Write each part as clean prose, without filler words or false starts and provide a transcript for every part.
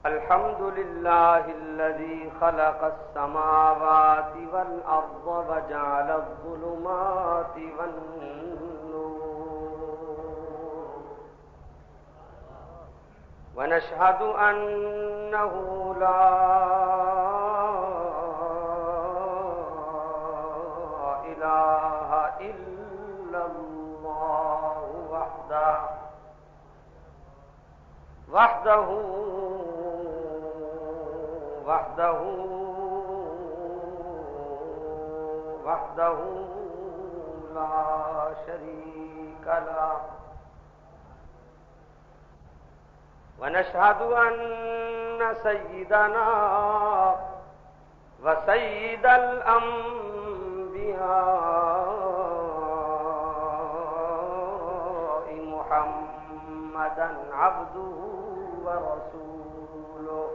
الحمد لله الذي خلق السماوات والأرض وجعل الظلمات والنور ونشهد أنه لا إله إلا الله وحده لا شريك له ونشهد أن سيدنا وسيد الأنبياء محمدا عبده ورسوله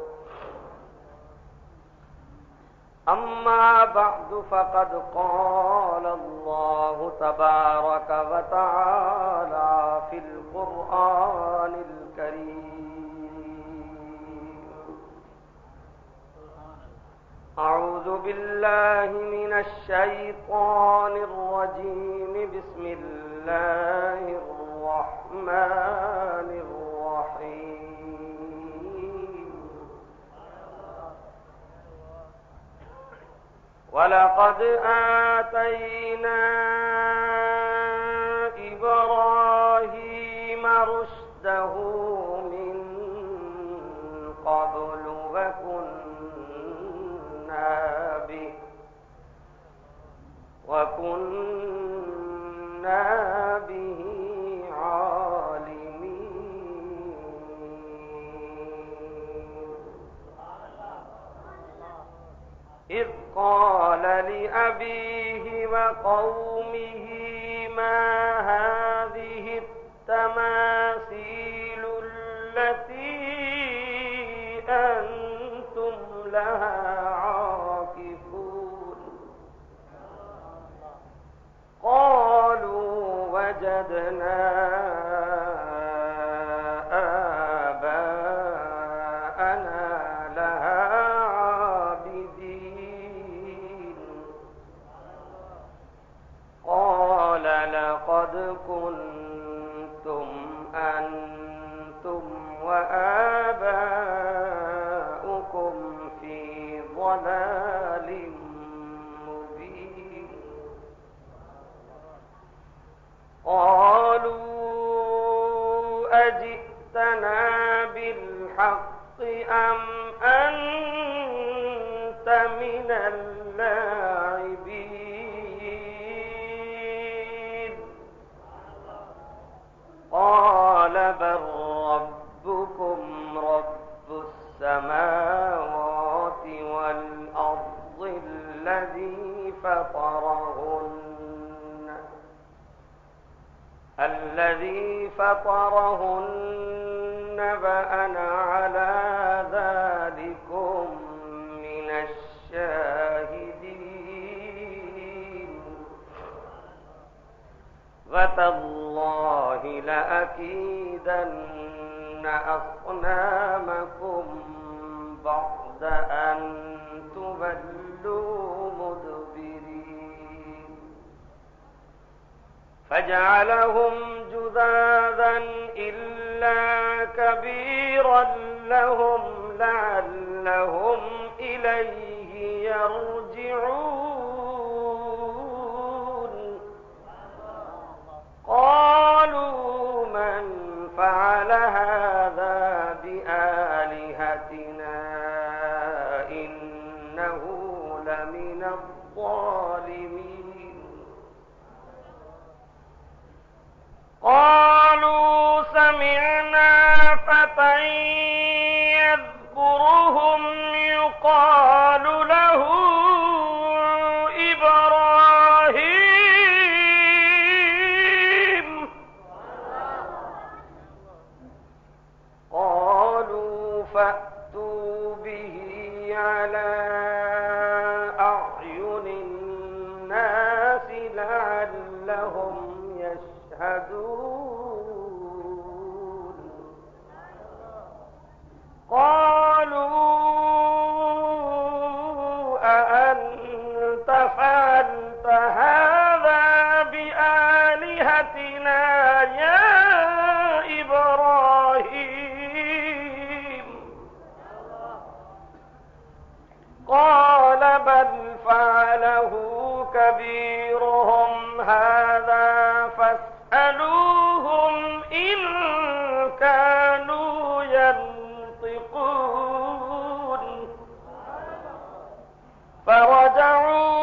أما بعد فقد قال الله تبارك وتعالى في القرآن الكريم أعوذ بالله من الشيطان الرجيم بسم الله الرحمن الرحيم ولقد آتينا إبراهيم رشده من قبل وكنا به عالمين إذ قال لأبيه وقومه ما هذه التماثيل التي أنتم لها عاكفون قالوا وجدنا كنتم أنتم وآباؤكم في ضلال مبين قالوا أجئتنا بالحق أم أنت من اللاعبين قال بل ربكم رب السماوات والأرض الذي فطرهن وأنا على ذلكم من الشاهدين وتالله لأكيدن أصنامكم بعد أن تولوا مدبرين فجعلهم جذاذا إلا كبيرا لهم لعلهم إليه يرجعون قالوا من فعل هذا بآلهتنا إنه لمن الظالمين قالوا سمعنا فتى يذكرهم يقال له إبراهيم فأتوا به على أعين الناس لعلهم يشهدون قالوا أأنت فعلت هذا بآلهتنا يا إبراهيم قال بل فعله كبيرهم هذا فاسألوهم إن كانوا ينطقون فرجعوا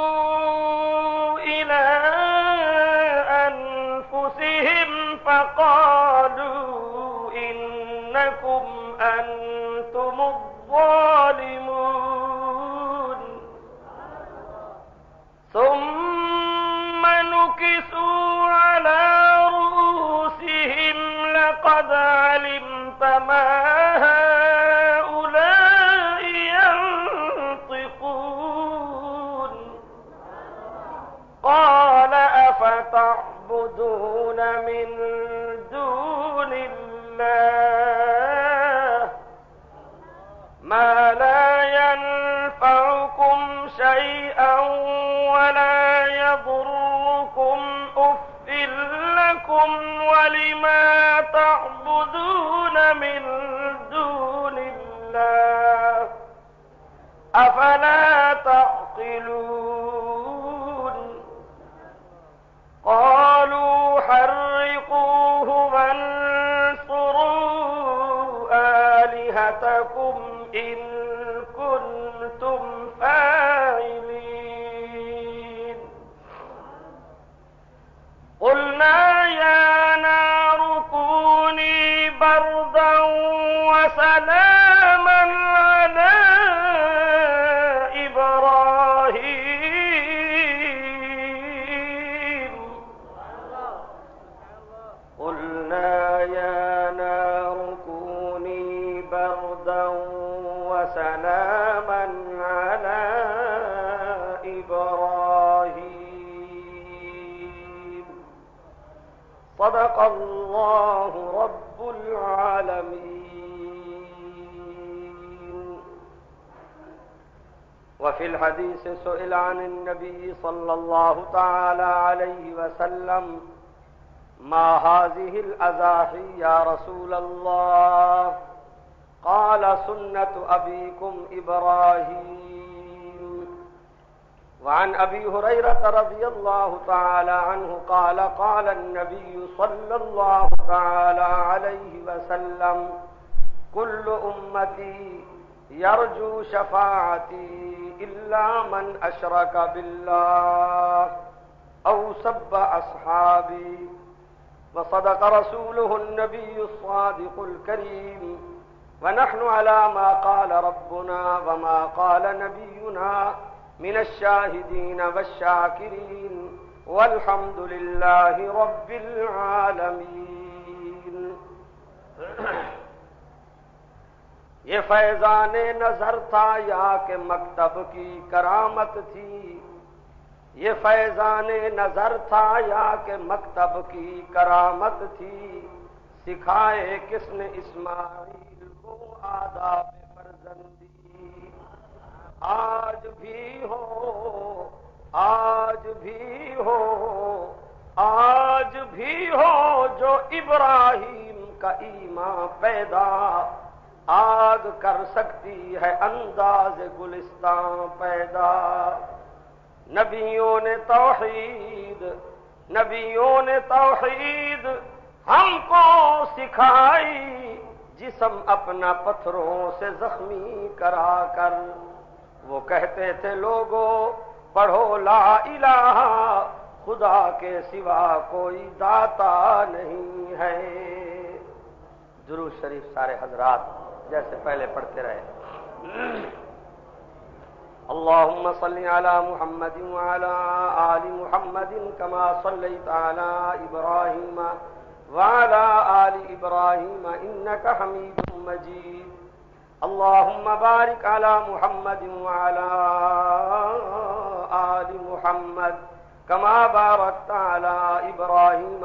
إلى أنفسهم فقالوا إنكم أنتم الظالمون ثم نكسوا على رؤوسهم لقد علمت ما هؤلاء ينطقون قال أفتعبدون من دون الله ما لا ينفعكم شيئا ولا يضركم أف لكم ولما تعبدون من دون الله أفلا تعقلون قالوا حرقوه وانصروا آلهتكم إن كنتم فاعلين قلنا يا نار كوني بردا وسلاما على إبراهيم قلنا يا نار كوني بردا وسلاما على إبراهيم صدق الله رب العالمين. وفي الحديث سئل عن النبي صلى الله تعالى عليه وسلم ما هذه الأزاحي يا رسول الله قال سنة أبيكم إبراهيم. وعن أبي هريرة رضي الله تعالى عنه قال قال النبي صلى الله تعالى عليه وسلم كل أمتي يرجو شفاعتي إلا من أشرك بالله أو سب أصحابي. وصدق رسوله النبي الصادق الكريم ونحن على ما قال ربنا وما قال نبينا من الشاهدين والشاكرين والحمد لله رب العالمين. یہ فیضان نظر تھا یا کہ مکتب کی کرامت تھی، یہ فیضان نظر تھا یا کہ مکتب کی کرامت تھی، سکھائے کس نے اسماعیل کو آداب فرزندی. آج بھی ہو آج بھی ہو آج بھی ہو جو ابراہیم کا ایمان پیدا، آگ کر سکتی ہے انداز گلستان پیدا. نبیوں نے توحید ہم کو سکھائی، جسم اپنا پتھروں سے زخمی کرا کر. وہ کہتے تھے لوگوں پڑھو لا الہ، خدا کے سوا کوئی داتا نہیں ہے. درود شریف سارے حضرات جیسے پہلے پڑھتے رہے. اللهم صل على محمد وعلى آل محمد كما صليت على إبراهيم وعلى آل إبراهيم إنك حميد مجيد. اللهم بارك على محمد وعلى آل محمد كما باركت على إبراهيم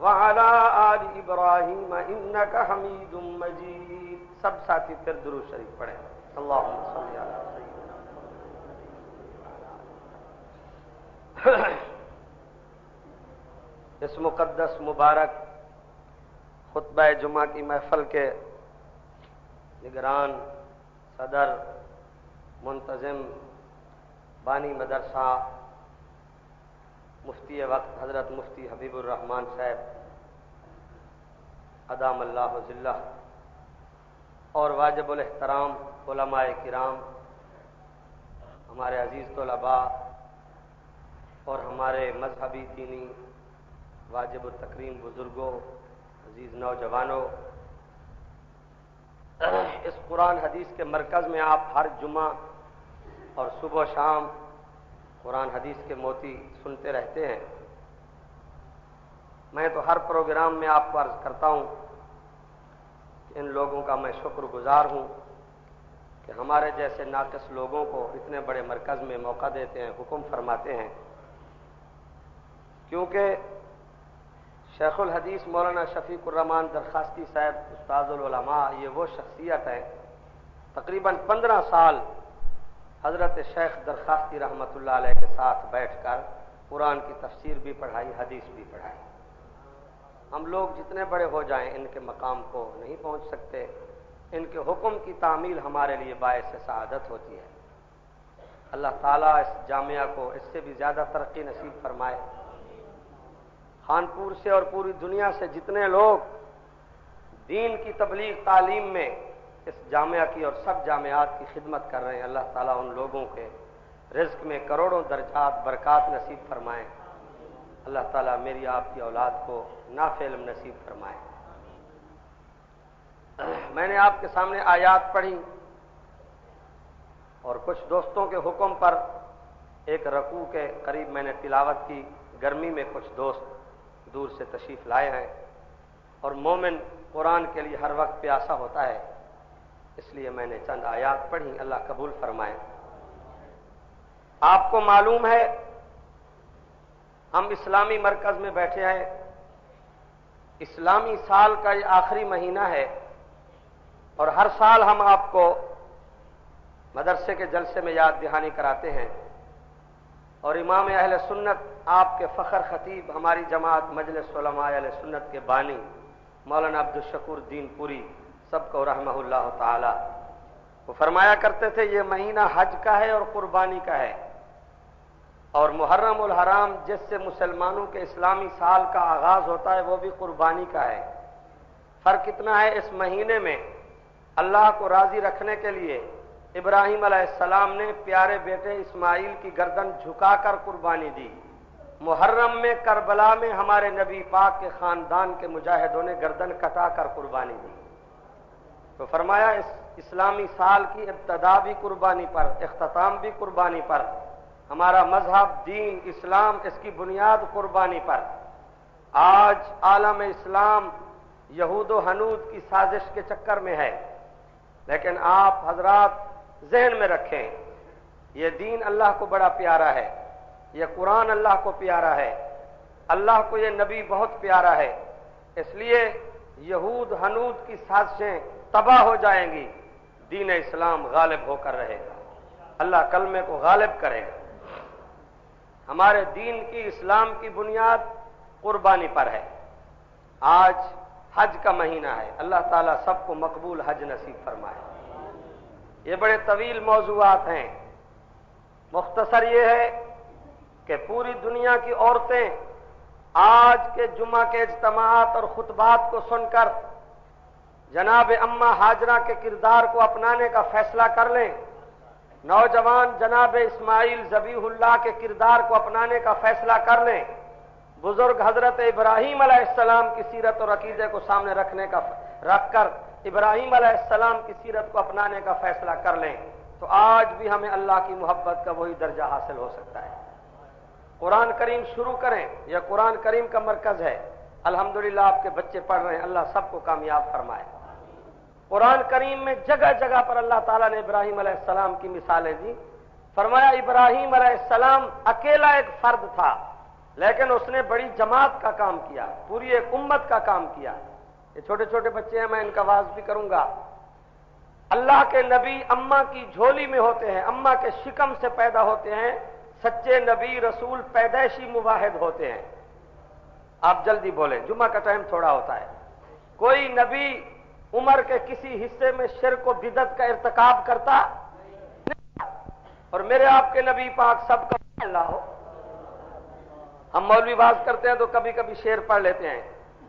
وعلى آل إبراهيم إنك حميد مجيد. سب ساتھی پھر درود شریف پڑھیں. اللهم صل على سيدنا محمد. اس مقدس مبارک خطبہ جمعہ کی محفل کے نگران، صدر، منتظم، بانی مدرسہ، مفتی وقت حضرت مفتی حبیب الرحمان صاحب ادام اللہ ذلہ، اور واجب الاحترام علماء کرام، ہمارے عزیز طلباء اور ہمارے مذہبی دینی واجب التکریم بزرگوں، عزیز نوجوانوں، اس قرآن حدیث کے مرکز میں آپ ہر جمعہ اور صبح و شام قرآن حدیث کے موتی سنتے رہتے ہیں. میں تو ہر پروگرام میں آپ کو عرض کرتا ہوں کہ ان لوگوں کا میں شکر گزار ہوں کہ ہمارے جیسے ناقص لوگوں کو اتنے بڑے مرکز میں موقع دیتے ہیں، حکم فرماتے ہیں. کیونکہ شیخ الحدیث مولانا شفیق الرحمان درخواستی صاحب استاذ العلماء یہ وہ شخصیت ہے، تقریباً 15 سال حضرت شیخ درخواستی رحمۃ اللہ علیہ کے ساتھ بیٹھ کر قرآن کی تفسیر بھی پڑھائی، حدیث بھی پڑھائی. ہم لوگ جتنے بڑے ہو جائیں ان کے مقام کو نہیں پہنچ سکتے. ان کے حکم کی تعمیل ہمارے لیے باعث سعادت ہوتی ہے. اللہ تعالیٰ اس جامعہ کو اس سے بھی زیادہ ترقی نصیب فرمائے. خانپور سے اور پوری دنیا سے جتنے لوگ دین کی تبلیغ تعلیم میں اس جامعہ کی اور سب جامعات کی خدمت کر رہے ہیں، اللہ تعالیٰ ان لوگوں کے رزق میں کروڑوں درجات برکات نصیب فرمائے. اللہ تعالیٰ میری آپ کی اولاد کو نافع علم نصیب فرمائے. میں نے آپ کے سامنے آیات پڑھی اور کچھ دوستوں کے حکم پر ایک رکوع کے قریب میں نے تلاوت کی. گرمی میں کچھ دوست دور سے تشریف لائے ہیں اور مومن قرآن کے لیے ہر وقت پیاسا ہوتا ہے، اس لیے میں نے چند آیات پڑھی. اللہ قبول فرمائے. آپ کو معلوم ہے ہم اسلامی مرکز میں بیٹھے ہیں. اسلامی سال کا یہ آخری مہینہ ہے اور ہر سال ہم آپ کو مدرسے کے جلسے میں یاد دہانی کراتے ہیں. اور امام اہل سنت آپ کے فخر خطیب ہماری جماعت مجلس علماء اہل سنت کے بانی مولانا عبدالشکور دین پوری سب کو رحمہ اللہ تعالی، وہ فرمایا کرتے تھے یہ مہینہ حج کا ہے اور قربانی کا ہے، اور محرم الحرام جس سے مسلمانوں کے اسلامی سال کا آغاز ہوتا ہے وہ بھی قربانی کا ہے. فرق اتنا ہے اس مہینے میں اللہ کو راضی رکھنے کے لیے ابراہیم علیہ السلام نے پیارے بیٹے اسماعیل کی گردن جھکا کر قربانی دی. محرم میں کربلا میں ہمارے نبی پاک کے خاندان کے مجاہدوں نے گردن کٹا کر قربانی دی. تو فرمایا اس اسلامی سال کی ابتدا بھی قربانی پر، اختتام بھی قربانی پر. ہمارا مذہب دین اسلام اس کی بنیاد قربانی پر. آج عالم اسلام یہود و حنود کی سازش کے چکر میں ہے، لیکن آپ حضرات ذہن میں رکھیں یہ دین اللہ کو بڑا پیارا ہے، یہ قرآن اللہ کو پیارا ہے، اللہ کو یہ نبی بہت پیارا ہے. اس لیے یہود حنود کی سازشیں تباہ ہو جائیں گی، دین اسلام غالب ہو کر رہے گا. اللہ کلمے کو غالب کرے گا. ہمارے دین کی اسلام کی بنیاد قربانی پر ہے. آج حج کا مہینہ ہے، اللہ تعالیٰ سب کو مقبول حج نصیب فرمائے. یہ بڑے طویل موضوعات ہیں، مختصر یہ ہے کہ پوری دنیا کی عورتیں آج کے جمعہ کے اجتماعات اور خطبات کو سن کر جناب اماں ہاجرہ کے کردار کو اپنانے کا فیصلہ کر لیں. نوجوان جناب اسماعیل ذبیح اللہ کے کردار کو اپنانے کا فیصلہ کر لیں. بزرگ حضرت ابراہیم علیہ السلام کی سیرت اور عقیدے کو سامنے رکھ کر ابراہیم علیہ السلام کی سیرت کو اپنانے کا فیصلہ کر لیں تو آج بھی ہمیں اللہ کی محبت کا وہی درجہ حاصل ہو سکتا ہے. قرآن کریم شروع کریں، یہ قرآن کریم کا مرکز ہے. الحمدللہ آپ کے بچے پڑھ رہے ہیں، اللہ سب کو کامیاب فرمائے. قرآن کریم میں جگہ جگہ پر اللہ تعالیٰ نے ابراہیم علیہ السلام کی مثالیں دی. فرمایا ابراہیم علیہ السلام اکیلا ایک فرد تھا، لیکن اس نے بڑی جماعت کا کام کیا، پوری ایک امت کا کام کیا. یہ چھوٹے چھوٹے بچے ہیں، میں ان کا واعظ بھی کروں گا. اللہ کے نبی اماں کی جھولی میں ہوتے ہیں، اماں کے شکم سے پیدا ہوتے ہیں. سچے نبی رسول پیدائشی موحد ہوتے ہیں. آپ جلدی بولیں، جمعہ کا ٹائم تھوڑا ہوتا ہے. کوئی نبی عمر کے کسی حصے میں شرک و بدعت کا ارتکاب کرتا، اور میرے آپ کے نبی پاک سب کا اللہ ہو. ہم مولوی باز کرتے ہیں تو کبھی کبھی شعر پڑھ لیتے ہیں،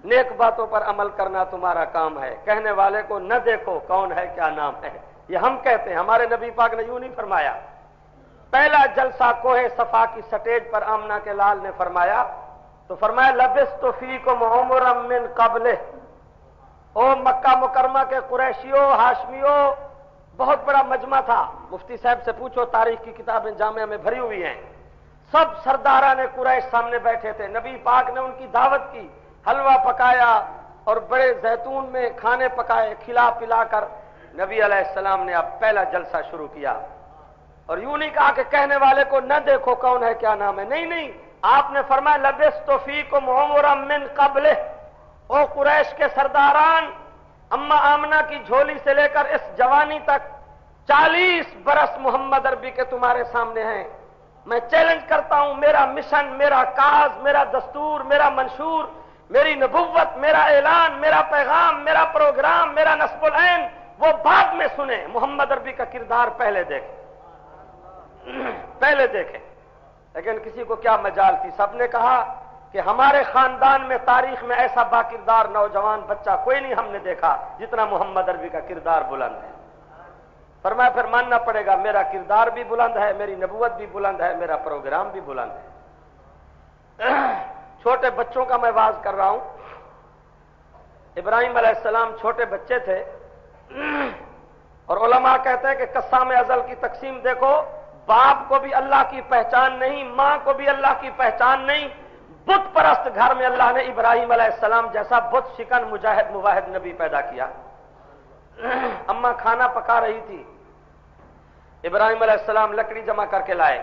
نیک باتوں پر عمل کرنا تمہارا کام ہے، کہنے والے کو نہ دیکھو کون ہے کیا نام ہے. یہ ہم کہتے ہیں، ہمارے نبی پاک نے یوں نہیں فرمایا. پہلا جلسہ کوہ صفا کی سٹیج پر آمنہ کے لال نے فرمایا تو فرمایا لبثت فیکم عمرا من قبلہ. او مکہ مکرمہ کے قریشیوں، ہاشمیوں، بہت بڑا مجمع تھا. مفتی صاحب سے پوچھو، تاریخ کی کتابیں جامعہ میں بھری ہوئی ہیں. سب سرداران قریش سامنے بیٹھے تھے. نبی پاک نے ان کی دعوت کی، حلوہ پکایا اور بڑے زیتون میں کھانے پکائے، کھلا پلا کر نبی علیہ السلام نے اب پہلا جلسہ شروع کیا. اور یوں نہیں کہا کہ کہنے والے کو نہ دیکھو کون ہے کیا نام ہے. نہیں، آپ نے فرمایا لبثت فیکم عمرا من قبلہ. او قریش کے سرداران، اما آمنہ کی جھولی سے لے کر اس جوانی تک 40 برس محمد عربی کے تمہارے سامنے ہیں. میں چیلنج کرتا ہوں، میرا مشن، میرا کاز، میرا دستور، میرا منشور، میری نبوت، میرا اعلان، میرا پیغام، میرا پروگرام، میرا نصب العین وہ بعد میں سنیں. محمد عربی کا کردار پہلے دیکھیں، پہلے دیکھیں. لیکن کسی کو کیا مجال تھی. سب نے کہا کہ ہمارے خاندان میں تاریخ میں ایسا باکردار نوجوان بچہ کوئی نہیں ہم نے دیکھا جتنا محمد عربی کا کردار بلند ہے. فرمایا پھر ماننا پڑے گا، میرا کردار بھی بلند ہے، میری نبوت بھی بلند ہے، میرا پروگرام بھی بلند ہے. چھوٹے بچوں کا میں واعظ کر رہا ہوں. ابراہیم علیہ السلام چھوٹے بچے تھے، اور علماء کہتے ہیں کہ قسام ازل کی تقسیم دیکھو، باپ کو بھی اللہ کی پہچان نہیں، ماں کو بھی اللہ کی پہچان نہیں. بت پرست گھر میں اللہ نے ابراہیم علیہ السلام جیسا بت شکن مجاہد مواحد نبی پیدا کیا. اماں کھانا پکا رہی تھی، ابراہیم علیہ السلام لکڑی جمع کر کے لائے.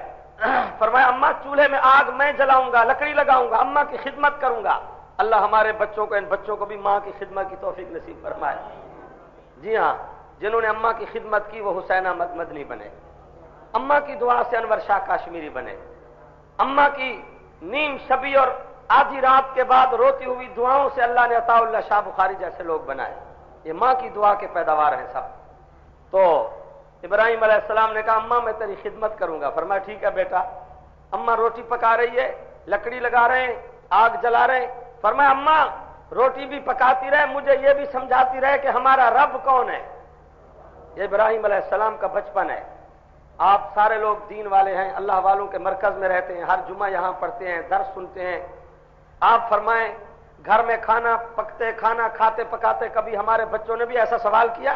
فرمایا اماں چولہے میں آگ میں جلاؤں گا، لکڑی لگاؤں گا، اماں کی خدمت کروں گا. اللہ ہمارے بچوں کو، ان بچوں کو بھی ماں کی خدمت کی توفیق نصیب فرمائے. جی ہاں، جنہوں نے اماں کی خدمت کی وہ حسین احمد مدنی بنے، اماں کی دعا سے انور شاہ کاشمیری بنے، اماں کی نیم شبی اور آدھی رات کے بعد روتی ہوئی دعاؤں سے اللہ نے عطا اللہ شاہ بخاری جیسے لوگ بنائے. یہ ماں کی دعا کے پیداوار ہیں سب. تو ابراہیم علیہ السلام نے کہا اماں میں تیری خدمت کروں گا. فرمایا ٹھیک ہے بیٹا. اماں روٹی پکا رہی ہے، لکڑی لگا رہے ہیں، آگ جلا رہے ہیں. فرمایا اماں روٹی بھی پکاتی رہے، مجھے یہ بھی سمجھاتی رہے کہ ہمارا رب کون ہے. یہ ابراہیم علیہ السلام کا بچپن ہے. آپ سارے لوگ دین والے ہیں، اللہ والوں کے مرکز میں رہتے ہیں، ہر جمعہ یہاں پڑھتے ہیں، درس سنتے ہیں. آپ فرمائیں گھر میں کھانا پکتے، کھانا کھاتے پکاتے کبھی ہمارے بچوں نے بھی ایسا سوال کیا؟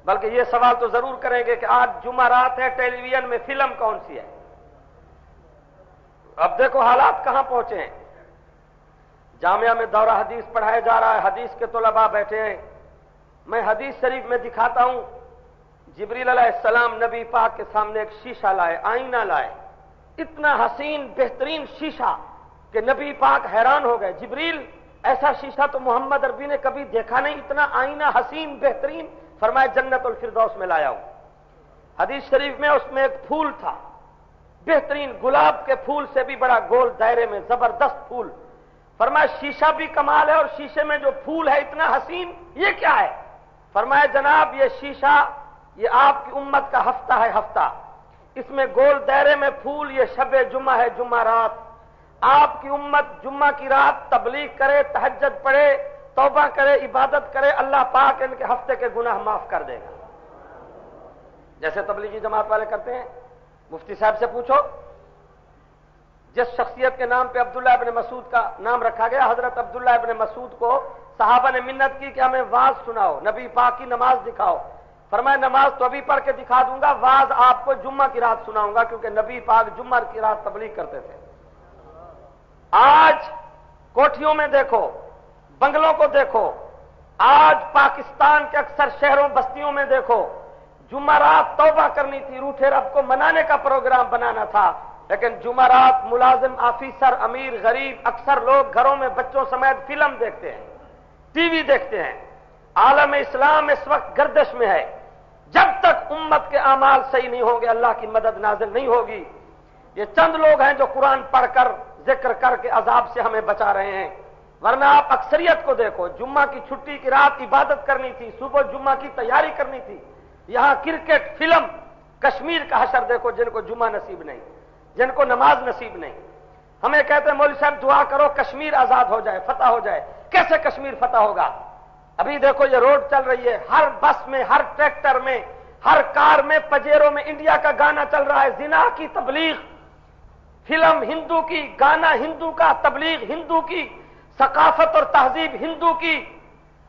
بلکہ یہ سوال تو ضرور کریں گے کہ آج جمعہ رات ہے، ٹیلی ویژن میں فلم کون سی ہے. اب دیکھو حالات کہاں پہنچے ہیں. جامعہ میں دورہ حدیث پڑھایا جا رہا ہے، حدیث کے طلباء بیٹھے ہیں. میں حدیث شریف میں دکھاتا ہوں، جبریل علیہ السلام نبی پاک کے سامنے ایک شیشہ لائے، آئینہ لائے. اتنا حسین بہترین شیشہ کہ نبی پاک حیران ہو گئے. جبریل ایسا شیشہ تو محمد عربی نے کبھی دیکھا نہیں، اتنا آئینہ حسین بہترین. فرمایا جنت الفردوس میں لایا ہوں. حدیث شریف میں اس میں ایک پھول تھا، بہترین گلاب کے پھول سے بھی بڑا گول دائرے میں زبردست پھول. فرمایا شیشہ بھی کمال ہے اور شیشے میں جو پھول ہے اتنا حسین، یہ کیا ہے؟ فرمایا جناب یہ شیشہ یہ آپ کی امت کا ہفتہ ہے، ہفتہ. اس میں گول دائرے میں پھول، یہ شب جمعہ ہے، جمعہ رات. آپ کی امت جمعہ کی رات تبلیغ کرے، تہجد پڑھے، توبہ کرے، عبادت کرے، اللہ پاک ان کے ہفتے کے گناہ معاف کر دے گا. جیسے تبلیغی جماعت والے کرتے ہیں. مفتی صاحب سے پوچھو، جس شخصیت کے نام پہ عبداللہ ابن مسعود کا نام رکھا گیا، حضرت عبداللہ ابن مسعود کو صحابہ نے منت کی کہ ہمیں واز سناؤ، نبی پاک کی نماز دکھاؤ. فرمایا نماز تو ابھی پڑھ کے دکھا دوں گا، واز آپ کو جمعہ کی رات سناؤں گا، کیونکہ نبی پاک جمعہ کی رات تبلیغ کرتے تھے. آج کوٹھیوں میں دیکھو، بنگلوں کو دیکھو، آج پاکستان کے اکثر شہروں بستیوں میں دیکھو، جمعرات توبہ کرنی تھی، روٹھے رب کو منانے کا پروگرام بنانا تھا، لیکن جمعرات ملازم، آفیسر، امیر، غریب، اکثر لوگ گھروں میں بچوں سمیت فلم دیکھتے ہیں، ٹی وی دیکھتے ہیں۔ عالم اسلام اس وقت گردش میں ہے۔ جب تک امت کے اعمال صحیح نہیں ہوں گے اللہ کی مدد نازل نہیں ہوگی۔ یہ چند لوگ ہیں جو قرآن پڑھ کر ذکر کر کے عذاب سے ہمیں بچا رہے ہیں، ورنہ آپ اکثریت کو دیکھو، جمعہ کی چھٹی کی رات عبادت کرنی تھی، صبح جمعہ کی تیاری کرنی تھی، یہاں کرکٹ، فلم۔ کشمیر کا حشر دیکھو، جن کو جمعہ نصیب نہیں، جن کو نماز نصیب نہیں، ہمیں کہتے ہیں مولوی صاحب دعا کرو کشمیر آزاد ہو جائے، فتح ہو جائے۔ کیسے کشمیر فتح ہوگا؟ ابھی دیکھو یہ روڈ چل رہی ہے، ہر بس میں، ہر ٹریکٹر میں، ہر کار میں، پجیروں میں انڈیا کا گانا چل رہا ہے، زنا کی تبلیغ، فلم ہندو کی، گانا ہندو کا، تبلیغ ہندو کی، ثقافت اور تہذیب ہندو کی۔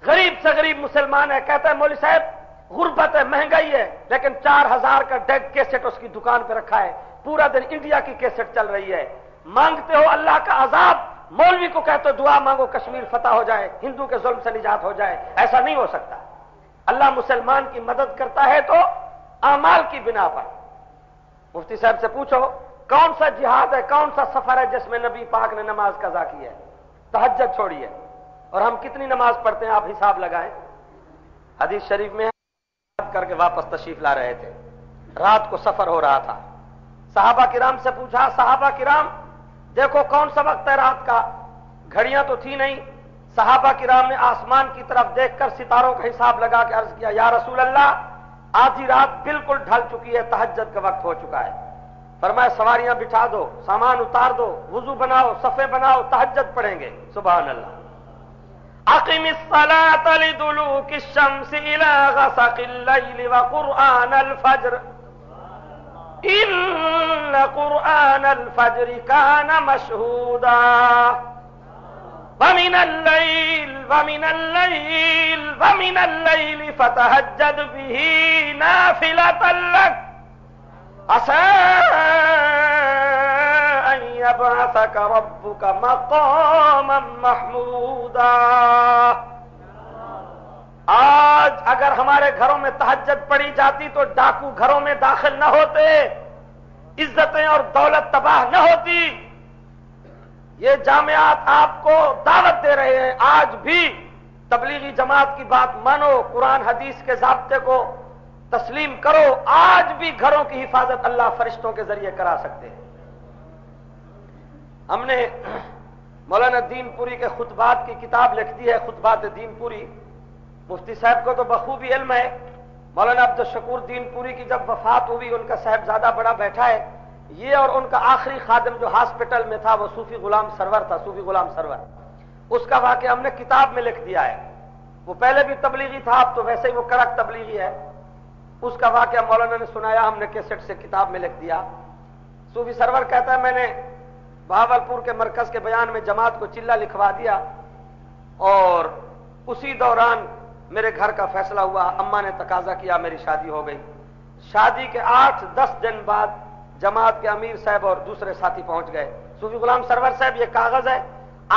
غریب سے غریب مسلمان ہے، کہتا ہے مولوی صاحب غربت ہے، مہنگائی ہے، لیکن 4000 کا ڈیک کیسٹ اس کی دکان پہ رکھا ہے، پورا دن انڈیا کی کیسٹ چل رہی ہے۔ مانگتے ہو اللہ کا عذاب، مولوی کو کہتے ہو دعا مانگو کشمیر فتح ہو جائے، ہندو کے ظلم سے نجات ہو جائے۔ ایسا نہیں ہو سکتا۔ اللہ مسلمان کی مدد کرتا ہے تو اعمال کی بنا پر۔ مفتی صاحب سے پوچھو کون سا جہاد ہے، کون سا سفر ہے جس میں نبی پاک نے نماز قضا کی ہے، تہجد چھوڑی ہے، اور ہم کتنی نماز پڑھتے ہیں آپ حساب لگائیں۔ حدیث شریف میں کر کے واپس تشریف لا رہے تھے، رات کو سفر ہو رہا تھا، صحابہ کرام سے پوچھا، صحابہ کرام دیکھو کون سا وقت ہے رات کا، گھڑیاں تو تھی نہیں۔ صحابہ کرام نے آسمان کی طرف دیکھ کر ستاروں کا حساب لگا کے عرض کیا، یا رسول اللہ آدھی رات بالکل ڈھل چکی ہے، تہجد کا وقت ہو چکا ہے۔ فرمایا سواریاں بٹھا دو، سامان اتار دو، وضو بناؤ، صفیں بناؤ، تہجد پڑھیں گے۔ سبحان اللہ۔ اقم الصلاة لدلوک الشمس الى غسق اللیل وقرآن الفجر ان قرآن الفجر كان مشهودا ومن الليل فتهجد به نافلة لك عسى أن يبعثك ربك مقاما محمودا۔ آج اگر ہمارے گھروں میں تہجد پڑھی جاتی تو ڈاکو گھروں میں داخل نہ ہوتے، عزتیں اور دولت تباہ نہ ہوتی۔ یہ جامعات آپ کو دعوت دے رہے ہیں، آج بھی تبلیغی جماعت کی بات مانو، قرآن حدیث کے ضابطے کو تسلیم کرو، آج بھی گھروں کی حفاظت اللہ فرشتوں کے ذریعے کرا سکتے ہیں۔ ہم نے مولانا دین پوری کے خطبات کی کتاب لکھ دی ہے، خطبات دین پوری۔ مفتی صاحب کو تو بخوبی علم ہے، مولانا عبدالشکور دین پوری کی جب وفات ہوئی، ان کا صاحبزادہ بڑا بیٹھا ہے، یہ اور ان کا آخری خادم جو ہاسپٹل میں تھا وہ صوفی غلام سرور تھا، صوفی غلام سرور، اس کا واقعہ ہم نے کتاب میں لکھ دیا ہے۔ وہ پہلے بھی تبلیغی تھا، اب تو ویسے ہی وہ کڑک تبلیغی ہے۔ اس کا واقعہ مولانا نے سنایا، ہم نے کیسٹ سے کتاب میں لکھ دیا۔ صوفی سرور کہتا ہے میں نے بہاولپور کے مرکز کے بیان میں جماعت کو چلہ لکھوا دیا، اور اسی دوران میرے گھر کا فیصلہ ہوا، اماں نے تقاضا کیا، میری شادی ہو گئی۔ شادی کے 8-10 دن بعد جماعت کے امیر صاحب اور دوسرے ساتھی پہنچ گئے۔ صوفی غلام سرور صاحب یہ کاغذ ہے،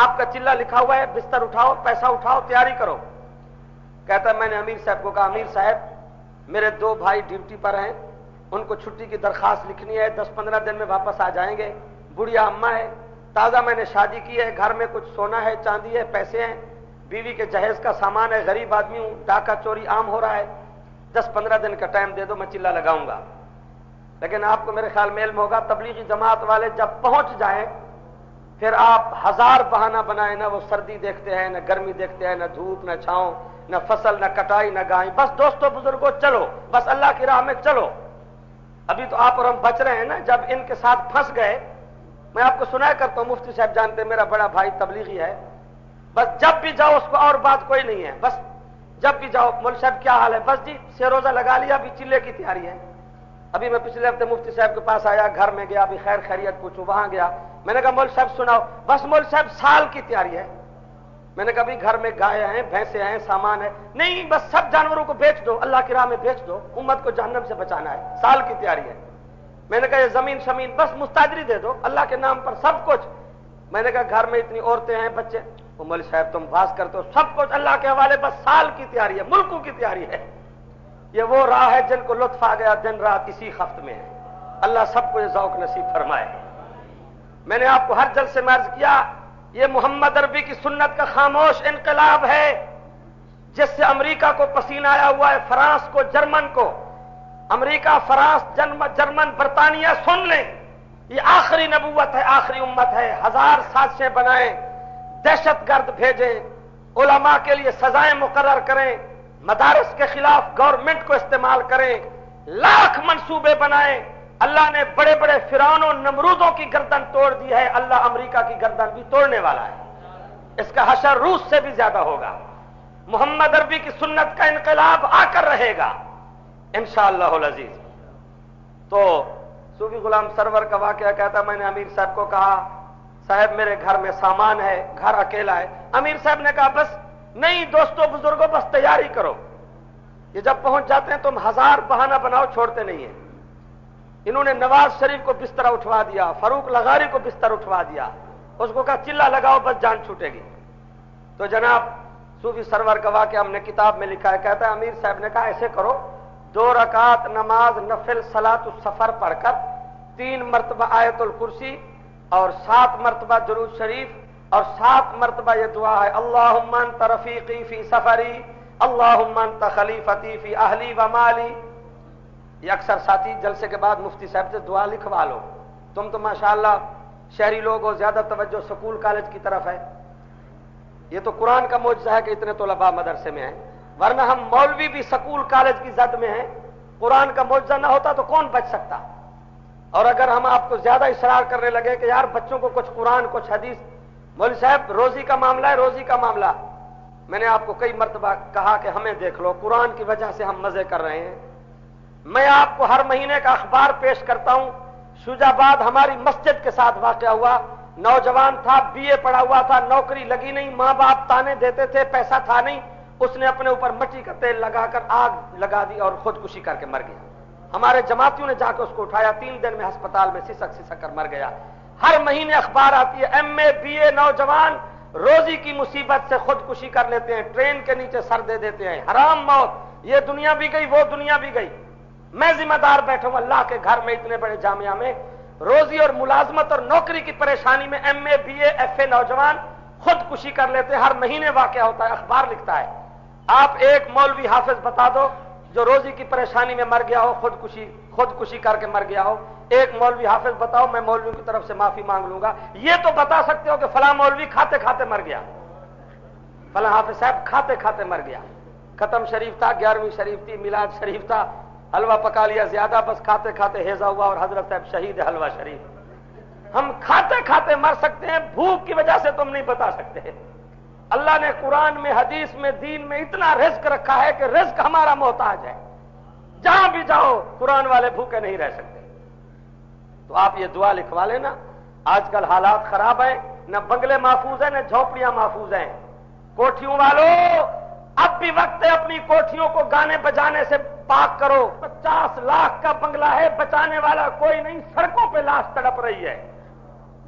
آپ کا چلہ لکھا ہوا ہے، بستر اٹھاؤ، پیسہ اٹھاؤ، تیاری کرو۔ کہتا ہے میں نے امیر صاحب کو کہا امیر صاحب میرے 2 بھائی ڈیوٹی پر ہیں، ان کو چھٹی کی درخواست لکھنی ہے، 10-15 دن میں واپس آ جائیں گے۔ بڑھیا اماں ہے، تازہ میں نے شادی کی ہے، گھر میں کچھ سونا ہے، چاندی ہے، پیسے ہیں، بیوی کے جہیز کا سامان ہے، غریب آدمی ہوں، ڈاکہ چوری عام ہو رہا ہے، 10-15 دن کا ٹائم دے دو، میں چلہ لگاؤں گا۔ لیکن آپ کو میرے خیال میں علم ہوگا، تبلیغی جماعت والے جب پہنچ جائیں پھر آپ 1000 بہانہ بنائیں، نہ وہ سردی دیکھتے ہیں، نہ گرمی دیکھتے ہیں، نہ دھوپ، نہ چھاؤں، نہ فصل، نہ کٹائی، نہ گائیں، بس دوستو بزرگوں چلو، بس اللہ کی راہ میں چلو۔ ابھی تو آپ اور ہم بچ رہے ہیں نا، جب ان کے ساتھ پھنس گئے، میں آپ کو سنایا کرتا ہوں، مفتی صاحب جانتے ہیں میرا بڑا بھائی تبلیغی ہے، بس جب بھی جاؤ اس کو اور بات کوئی نہیں ہے، بس جب بھی جاؤ مولوی صاحب کیا حال ہے، بس جی 6 روزہ لگا لیا، ابھی چلے کی تیاری ہے۔ ابھی میں پچھلے ہفتے مفتی صاحب کے پاس آیا، گھر میں گیا، ابھی خیر خیریت پوچھوں، وہاں گیا، میں نے کہا مولوی صاحب سناؤ، بس مولوی صاحب سال کی تیاری ہے۔ میں نے کہا ابھی گھر میں گائے ہیں، بھینسیں ہیں، سامان ہے، نہیں بس سب جانوروں کو بیچ دو، اللہ کی راہ میں بیچ دو، امت کو جہنم سے بچانا ہے، سال کی تیاری ہے۔ میں نے کہا یہ زمین شمین بس مستاجری دے دو، اللہ کے نام پر سب کچھ۔ میں نے کہا گھر میں اتنی عورتیں ہیں، بچے، وہ مولوی صاحب تم باز کرتے ہو، سب کچھ اللہ کے حوالے، بس سال کی تیاری ہے، ملکوں کی تیاری ہے۔ یہ وہ راہ ہے جن کو لطف آ گیا دن رات اسی خفت میں ہے۔ اللہ سب کو یہ ذوق نصیب فرمائے۔ میں نے آپ کو ہر جلسے میں عرض کیا، یہ محمد عربی کی سنت کا خاموش انقلاب ہے جس سے امریکہ کو پسینہ آیا ہوا ہے، فرانس کو، جرمن کو۔ امریکہ، فرانس، جرمن، برطانیہ، سن لیں، یہ آخری نبوت ہے، آخری امت ہے۔ ہزار سازشیں بنائیں، دہشت گرد بھیجیں، علماء کے لیے سزائیں مقرر کریں، مدارس کے خلاف گورنمنٹ کو استعمال کریں، لاکھ منصوبے بنائیں۔ اللہ نے بڑے بڑے فرعونوں، نمرودوں کی گردن توڑ دی ہے، اللہ امریکہ کی گردن بھی توڑنے والا ہے۔ اس کا حشر روس سے بھی زیادہ ہوگا۔ محمد عربی کی سنت کا انقلاب آ کر رہے گا انشاءاللہ العزیز۔ تو صوفی غلام سرور کا واقعہ کہتا، میں نے امیر صاحب کو کہا صاحب میرے گھر میں سامان ہے، گھر اکیلا ہے۔ امیر صاحب نے کہا بس نہیں دوستوں بزرگوں، بس تیاری کرو، یہ جب پہنچ جاتے ہیں تم ہزار بہانہ بناؤ، چھوڑتے نہیں ہیں۔ انہوں نے نواز شریف کو بستر اٹھوا دیا، فاروق لغاری کو بستر اٹھوا دیا، اس کو کہا چلا لگاؤ بس جان چھوٹے گی۔ تو جناب صوفی سرور کا واقعہ ہم نے کتاب میں لکھا ہے، کہتا ہے امیر صاحب نے کہا ایسے کرو، 2 رکعت نماز نفل صلاۃ السفر پڑھ کر 3 مرتبہ آیت الکرسی اور 7 مرتبہ درود شریف اور 7 مرتبہ یہ دعا ہے، اللہم انت رفیقی فی سفری، اللہم انت خلیفتی فی اہلی و مالی۔ یہ اکثر ساتھی جلسے کے بعد مفتی صاحب سے دعا لکھوا لو، تم تو ماشاءاللہ شہری لوگ ہو، زیادہ توجہ سکول کالج کی طرف ہے۔ یہ تو قرآن کا معجزہ ہے کہ اتنے طلباء مدرسے میں ہیں، ورنہ ہم مولوی بھی سکول کالج کی زد میں ہیں۔ قرآن کا معجزہ نہ ہوتا تو کون بچ سکتا؟ اور اگر ہم آپ کو زیادہ اصرار کرنے لگے کہ یار بچوں کو کچھ قرآن کچھ حدیث، مولوی صاحب روزی کا معاملہ ہے، روزی کا معاملہ، میں نے آپ کو کئی مرتبہ کہا کہ ہمیں دیکھ لو، قرآن کی وجہ سے ہم مزے کر رہے ہیں۔ میں آپ کو ہر مہینے کا اخبار پیش کرتا ہوں، شجاباد ہماری مسجد کے ساتھ واقعہ ہوا، نوجوان تھا، بی اے پڑھا ہوا تھا، نوکری لگی نہیں، ماں باپ تانے دیتے تھے، پیسہ تھا نہیں، اس نے اپنے اوپر مٹی کا تیل لگا کر آگ لگا دی اور خودکشی کر کے مر گیا۔ ہمارے جماعتیوں نے جا کے اس کو اٹھایا، 3 دن میں ہسپتال میں سسک کر مر گیا۔ ہر مہینے اخبار آتی ہے، ایم اے بی اے نوجوان روزی کی مصیبت سے خودکشی کر لیتے ہیں، ٹرین کے نیچے سر دے دیتے ہیں، حرام موت، یہ دنیا بھی گئی وہ دنیا بھی گئی۔ میں ذمہ دار بیٹھا ہوں اللہ کے گھر میں، اتنے بڑے جامعہ میں روزی اور ملازمت اور نوکری کی پریشانی میں M A B A F A نوجوان خودکشی کر لیتے ہیں، ہر مہینے واقعہ ہوتا ہے، اخبار لکھتا ہے۔ آپ ایک مولوی حافظ بتا دو جو روزی کی پریشانی میں مر گیا ہو، خودکشی کر کے مر گیا ہو، ایک مولوی حافظ بتاؤ، میں مولویوں کی طرف سے معافی مانگ لوں گا۔ یہ تو بتا سکتے ہو کہ فلاں مولوی کھاتے کھاتے مر گیا، فلاں حافظ صاحب کھاتے کھاتے مر گیا، ختم شریف تھا، 11ویں شریف تھی، میلاد شریف تھا، حلوہ پکا لیا زیادہ، بس کھاتے کھاتے ہیضہ ہوا اور حضرت صاحب شہید ہے حلوہ شریف۔ ہم کھاتے کھاتے مر سکتے ہیں، بھوک کی وجہ سے تم نہیں بتا سکتے۔ اللہ نے قرآن میں، حدیث میں، دین میں اتنا رزق رکھا ہے کہ رزق ہمارا محتاج ہے، جہاں بھی جاؤ قرآن والے بھوکے نہیں رہ سکتے۔ تو آپ یہ دعا لکھوا لینا۔ آج کل حالات خراب ہیں، نہ بنگلے محفوظ ہیں نہ جھونپڑیاں محفوظ ہیں۔ کوٹھیوں والوں اب بھی وقت ہے، اپنی کوٹھیوں کو گانے بجانے سے پاک کرو۔ 50 لاکھ کا بنگلہ ہے، بچانے والا کوئی نہیں، سڑکوں پہ لاش تڑپ رہی ہے۔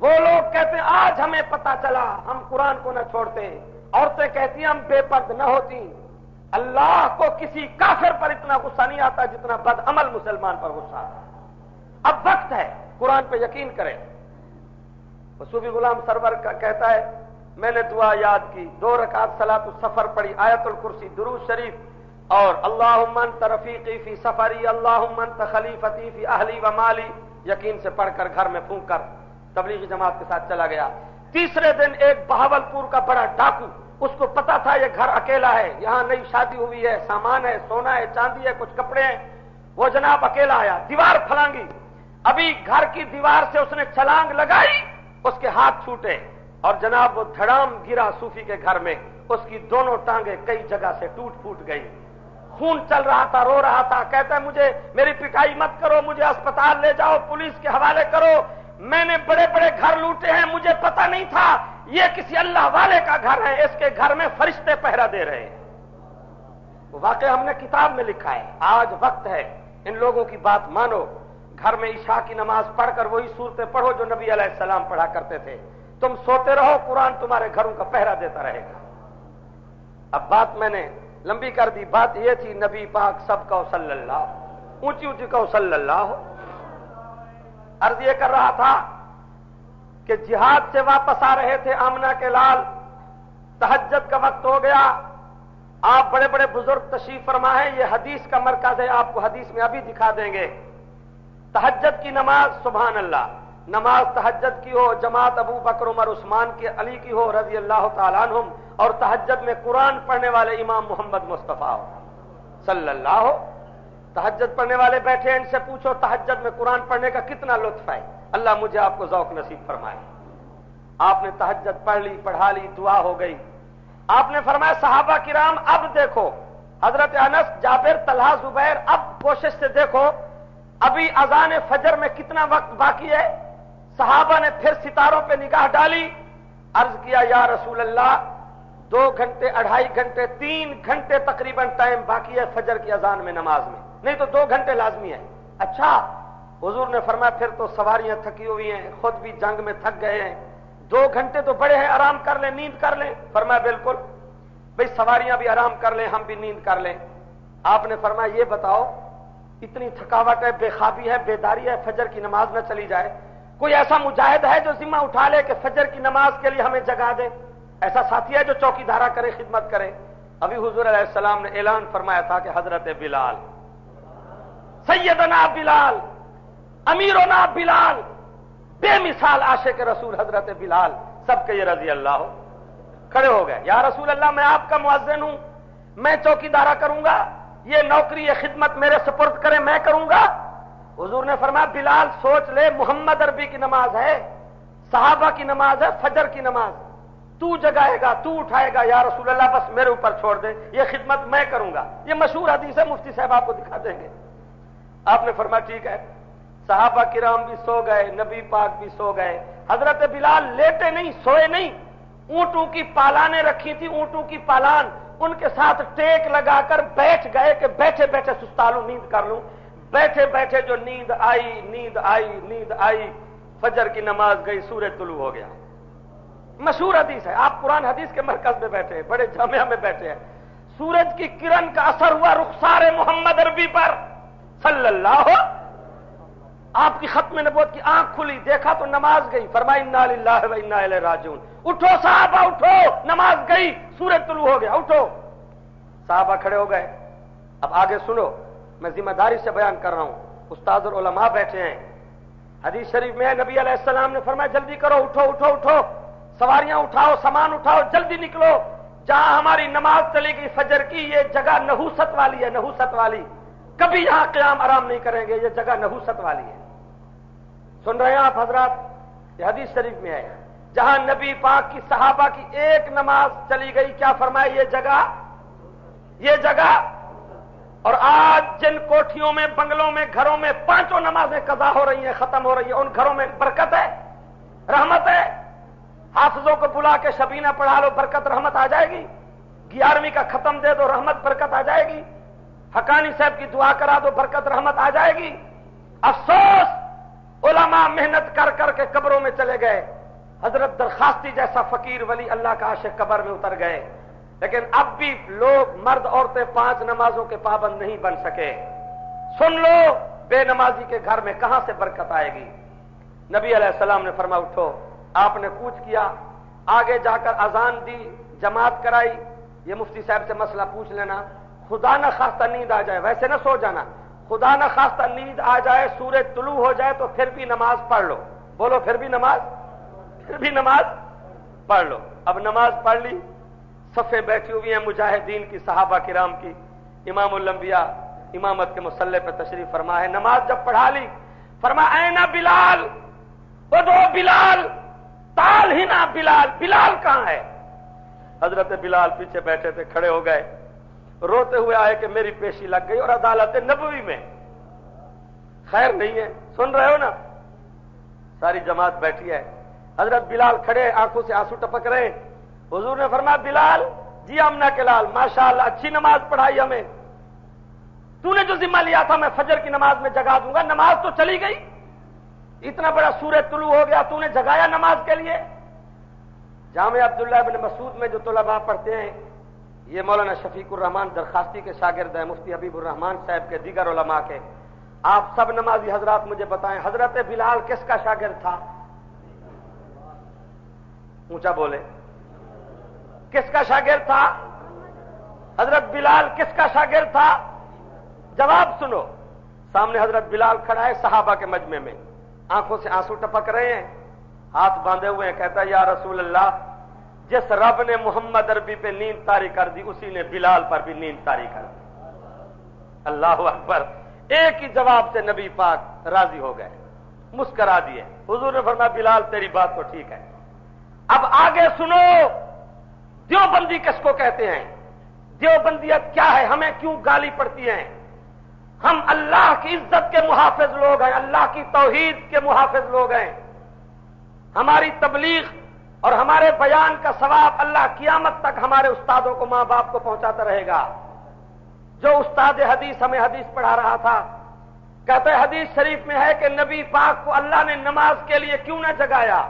وہ لوگ کہتے ہیں آج ہمیں پتا چلا، ہم قرآن کو نہ چھوڑتے۔ عورتیں کہتی ہیں ہم بے پرد نہ ہوتی۔ اللہ کو کسی کافر پر اتنا غصہ نہیں آتا جتنا بد عمل مسلمان پر غصہ آتا۔ اب وقت ہے، قرآن پہ یقین کریں۔ صوفی غلام سرور کا کہتا ہے میں نے دعا یاد کی، 2 رکعت صلاۃ السفر پڑھی، آیت الکرسی، درود شریف اور اللہم انت رفیقی فی سفری، اللہم انت خلیفتی فی اہلی و مالی، یقین سے پڑھ کر گھر میں پھونک کر تبلیغی جماعت کے ساتھ چلا گیا۔ تیسرے دن ایک بہاولپور کا بڑا ڈاکو، اس کو پتا تھا یہ گھر اکیلا ہے، یہاں نئی شادی ہوئی ہے، سامان ہے، سونا ہے، چاندی ہے، کچھ کپڑے ہیں، وہ جناب اکیلا آیا، دیوار پھلانگی، ابھی گھر کی دیوار سے اس نے چھلانگ لگائی، اس کے ہاتھ چھوٹے اور جناب وہ دھڑام گرا صوفی کے گھر میں، اس کی دونوں ٹانگیں کئی جگہ سے ٹوٹ پھوٹ گئی، خون چل رہا تھا، رو رہا تھا، کہتا ہے مجھے میری پٹائی مت کرو، مجھے اسپتال لے جاؤ، پولیس کے حوالے کرو، میں نے بڑے بڑے گھر لوٹے ہیں، مجھے پتہ نہیں تھا یہ کسی اللہ والے کا گھر ہے، اس کے گھر میں فرشتے پہرا دے رہے ہیں۔ وہ واقعہ ہم نے کتاب میں لکھا ہے۔ آج وقت ہے ان لوگوں کی بات مانو، گھر میں عشاء کی نماز پڑھ کر وہی صورتیں پڑھو جو نبی علیہ السلام پڑھا کرتے تھے، تم سوتے رہو، قرآن تمہارے گھروں کا پہرا دیتا رہے گا۔ اب بات میں نے لمبی کر دی، بات یہ تھی نبی پاک سب کا صلی اللہ، اونچی اونچی کہو صلی اللہ۔ عرض یہ کر رہا تھا کہ جہاد سے واپس آ رہے تھے آمنہ کے لال، تہجد کا وقت ہو گیا، آپ بڑے بڑے بزرگ تشریف فرما ہے، یہ حدیث کا مرکز ہے، آپ کو حدیث میں ابھی دکھا دیں گے۔ تہجد کی نماز، سبحان اللہ، نماز تہجد کی ہو، جماعت ابو بکر عمر عثمان کی علی کی ہو رضی اللہ تعالیٰ عنہم، اور تہجد میں قرآن پڑھنے والے امام محمد مصطفیٰ صلی اللہ ہو۔ تہجد پڑھنے والے بیٹھے، ان سے پوچھو تہجد میں قرآن پڑھنے کا کتنا لطف ہے، اللہ مجھے آپ کو ذوق نصیب فرمائے۔ آپ نے تہجد پڑھ لی، پڑھا لی، دعا ہو گئی۔ آپ نے فرمایا صحابہ کرام اب دیکھو، حضرت انس، جابر، طلحہ، زبیر، اب کوشش سے دیکھو ابھی اذان فجر میں کتنا وقت باقی ہے۔ صحابہ نے پھر ستاروں پہ نگاہ ڈالی، عرض کیا یا رسول اللہ 2 گھنٹے، 2.5 گھنٹے، 3 گھنٹے تقریباً ٹائم باقی ہے فجر کی اذان میں نماز میں، نہیں تو 2 گھنٹے لازمی ہے۔ اچھا، حضور نے فرمایا پھر تو سواریاں تھکی ہوئی ہیں، خود بھی جنگ میں تھک گئے ہیں، 2 گھنٹے تو بڑے ہیں، آرام کر لیں، نیند کر لیں۔ فرمایا بالکل بھئی، سواریاں بھی آرام کر لیں، ہم بھی نیند کر لیں۔ آپ نے فرمایا یہ بتاؤ، اتنی تھکاوٹ ہے، بے خوابی ہے، بیداری ہے، فجر کی نماز نہ چلی جائے؟ کوئی ایسا مجاہد ہے جو ذمہ اٹھا لے کہ فجر کی نماز کے لیے ہمیں جگا دے؟ ایسا ساتھی ہے جو چوکی دھارا کرے، خدمت کرے؟ ابھی حضور علیہ السلام نے اعلان فرمایا تھا کہ حضرت بلال، سیدنا بلال، امیرنا بلال، بے مثال عاشق رسول حضرت بلال، سب کے یہ رضی اللہ ہو، کھڑے ہو گئے۔ یا رسول اللہ، میں آپ کا مؤذن ہوں، میں چوکی دارا کروں گا، یہ نوکری، یہ خدمت میرے سپرد کرے، میں کروں گا۔ حضور نے فرمایا بلال سوچ لے، محمد عربی کی نماز ہے، صحابہ کی نماز ہے، فجر کی نماز، تو جگائے گا، تو اٹھائے گا، یا رسول اللہ بس میرے اوپر چھوڑ دے، یہ خدمت میں کروں گا۔ یہ مشہور حدیث ہے، مفتی صاحب آپ کو دکھا دیں گے۔ آپ نے فرمایا ٹھیک ہے۔ صحابہ کرام بھی سو گئے، نبی پاک بھی سو گئے۔ حضرت بلال لیٹے نہیں، سوئے نہیں، اونٹوں کی پالانیں رکھی تھی، اونٹوں کی پالان، ان کے ساتھ ٹیک لگا کر بیٹھ گئے کہ بیٹھے بیٹھے سستا لوں، نیند کر لوں۔ بیٹھے بیٹھے جو نیند آئی، نیند آئی، نیند آئی، فجر کی نماز گئی، سورج طلوع ہو گیا۔ مشہور حدیث ہے، آپ قرآن حدیث کے مرکز میں بیٹھے ہیں، بڑے جامعہ میں بیٹھے ہیں، سورج کی کرن کا اثر ہوا رخسار محمد عربی پر صلی اللہ ہو۔ آپ کی ختم نبوت کی آنکھ کھلی، دیکھا تو نماز گئی، فرمایا انا للہ و انا الیہ راجعون، اٹھو صحابہ اٹھو، نماز گئی، سورج طلوع ہو گیا، اٹھو۔ صحابہ کھڑے ہو گئے۔ اب آگے سنو، میں ذمہ داری سے بیان کر رہا ہوں، استاد اور علماء بیٹھے ہیں۔ حدیث شریف میں ہے، نبی علیہ السلام نے فرمایا جلدی کرو، اٹھو اٹھو اٹھو، سواریاں اٹھاؤ، سامان اٹھاؤ، جلدی نکلو، جہاں ہماری نماز چلے گی فجر کی، یہ جگہ نحوست والی ہے، نحوست والی، کبھی یہاں قیام آرام نہیں کریں گے، یہ جگہ نحوست والی ہے۔ سن رہے ہیں آپ حضرات؟ یہ حدیث شریف میں ہے، جہاں نبی پاک کی صحابہ کی ایک نماز چلی گئی، کیا فرمایا؟ یہ جگہ، اور آج جن کوٹھیوں میں، بنگلوں میں، گھروں میں 5 نمازیں قضا ہو رہی ہیں، ختم ہو رہی ہیں، ان گھروں میں برکت ہے، رحمت ہے۔ حافظوں کو بلا کے شبینہ پڑھا لو، برکت رحمت آ جائے گی۔ 11ویں کا ختم دے دو، رحمت برکت آ جائے گی۔ حقانی صاحب کی دعا کرا دو، برکت رحمت آ جائے گی۔ افسوس، علماء محنت کر کر کے قبروں میں چلے گئے، حضرت درخواستی جیسا فقیر ولی اللہ کا عاشق قبر میں اتر گئے، لیکن اب بھی لوگ، مرد عورتیں 5 نمازوں کے پابند نہیں بن سکے۔ سن لو، بے نمازی کے گھر میں کہاں سے برکت آئے گی؟ نبی علیہ السلام نے فرمایا اٹھو۔ آپ نے کوچ کیا، آگے جا کر اذان دی، جماعت کرائی۔ یہ مفتی صاحب سے مسئلہ پوچھ لینا، خدا نہ خواستہ نیند آ جائے، ویسے نہ سو جانا، خدا نہ خواستہ نیند آ جائے، سورج طلوع ہو جائے تو پھر بھی نماز پڑھ لو۔ بولو پھر بھی نماز پڑھ لو۔ اب نماز پڑھ لی، صفیں بیٹھی ہوئی ہیں مجاہدین کی، صحابہ کرام کی، امام الانبیاء امامت کے مصلی پہ تشریف فرما ہے۔ نماز جب پڑھا لی، فرمایا اینا بلال، ادعو بلال، تال ہی نا بلال، بلال کہاں ہے؟ حضرت بلال پیچھے بیٹھے تھے، کھڑے ہو گئے، روتے ہوئے آئے کہ میری پیشی لگ گئی اور عدالت نبوی میں خیر نہیں ہے۔ سن رہے ہو نا؟ ساری جماعت بیٹھی ہے، حضرت بلال کھڑے، آنکھوں سے آنسو ٹپک رہے۔ حضور نے فرمایا بلال، جی امنا کے لال، ماشاءاللہ اچھی نماز پڑھائی ہمیں، تو نے جو ذمہ لیا تھا میں فجر کی نماز میں جگا دوں گا، نماز تو چلی گئی، اتنا بڑا سورج طلوع ہو گیا، تو نے جگایا نماز کے لیے، جامع عبداللہ ابن مسعود میں جو طلباء پڑھتے ہیں یہ مولانا شفیق الرحمان درخواستی کے شاگرد ہیں، مفتی حبیب الرحمان صاحب کے، دیگر علماء کے۔ آپ سب نمازی حضرات مجھے بتائیں حضرت بلال کس کا شاگرد تھا؟ اونچا بولے، کس کا شاگرد تھا؟ حضرت بلال کس کا شاگرد تھا؟ جواب سنو۔ سامنے حضرت بلال کھڑا ہے صحابہ کے مجمع میں، آنکھوں سے آنسو ٹپک رہے ہیں، ہاتھ باندھے ہوئے ہیں، کہتا ہے یا رسول اللہ، جس رب نے محمد عربی پہ نیند طاری کر دی اسی نے بلال پر بھی نیند طاری کر دی۔ اللہ اکبر۔ ایک ہی جواب سے نبی پاک راضی ہو گئے، مسکرا دیے۔ حضور نے فرمایا بلال تیری بات تو ٹھیک ہے، اب آگے سنو دیوبندی کس کو کہتے ہیں، دیوبندیت کیا ہے، ہمیں کیوں گالی پڑتی ہیں؟ ہم اللہ کی عزت کے محافظ لوگ ہیں، اللہ کی توحید کے محافظ لوگ ہیں۔ ہماری تبلیغ اور ہمارے بیان کا ثواب اللہ قیامت تک ہمارے استادوں کو، ماں باپ کو پہنچاتا رہے گا۔ جو استاد حدیث ہمیں حدیث پڑھا رہا تھا، کہتے ہیں حدیث شریف میں ہے کہ نبی پاک کو اللہ نے نماز کے لیے کیوں نہ جگایا؟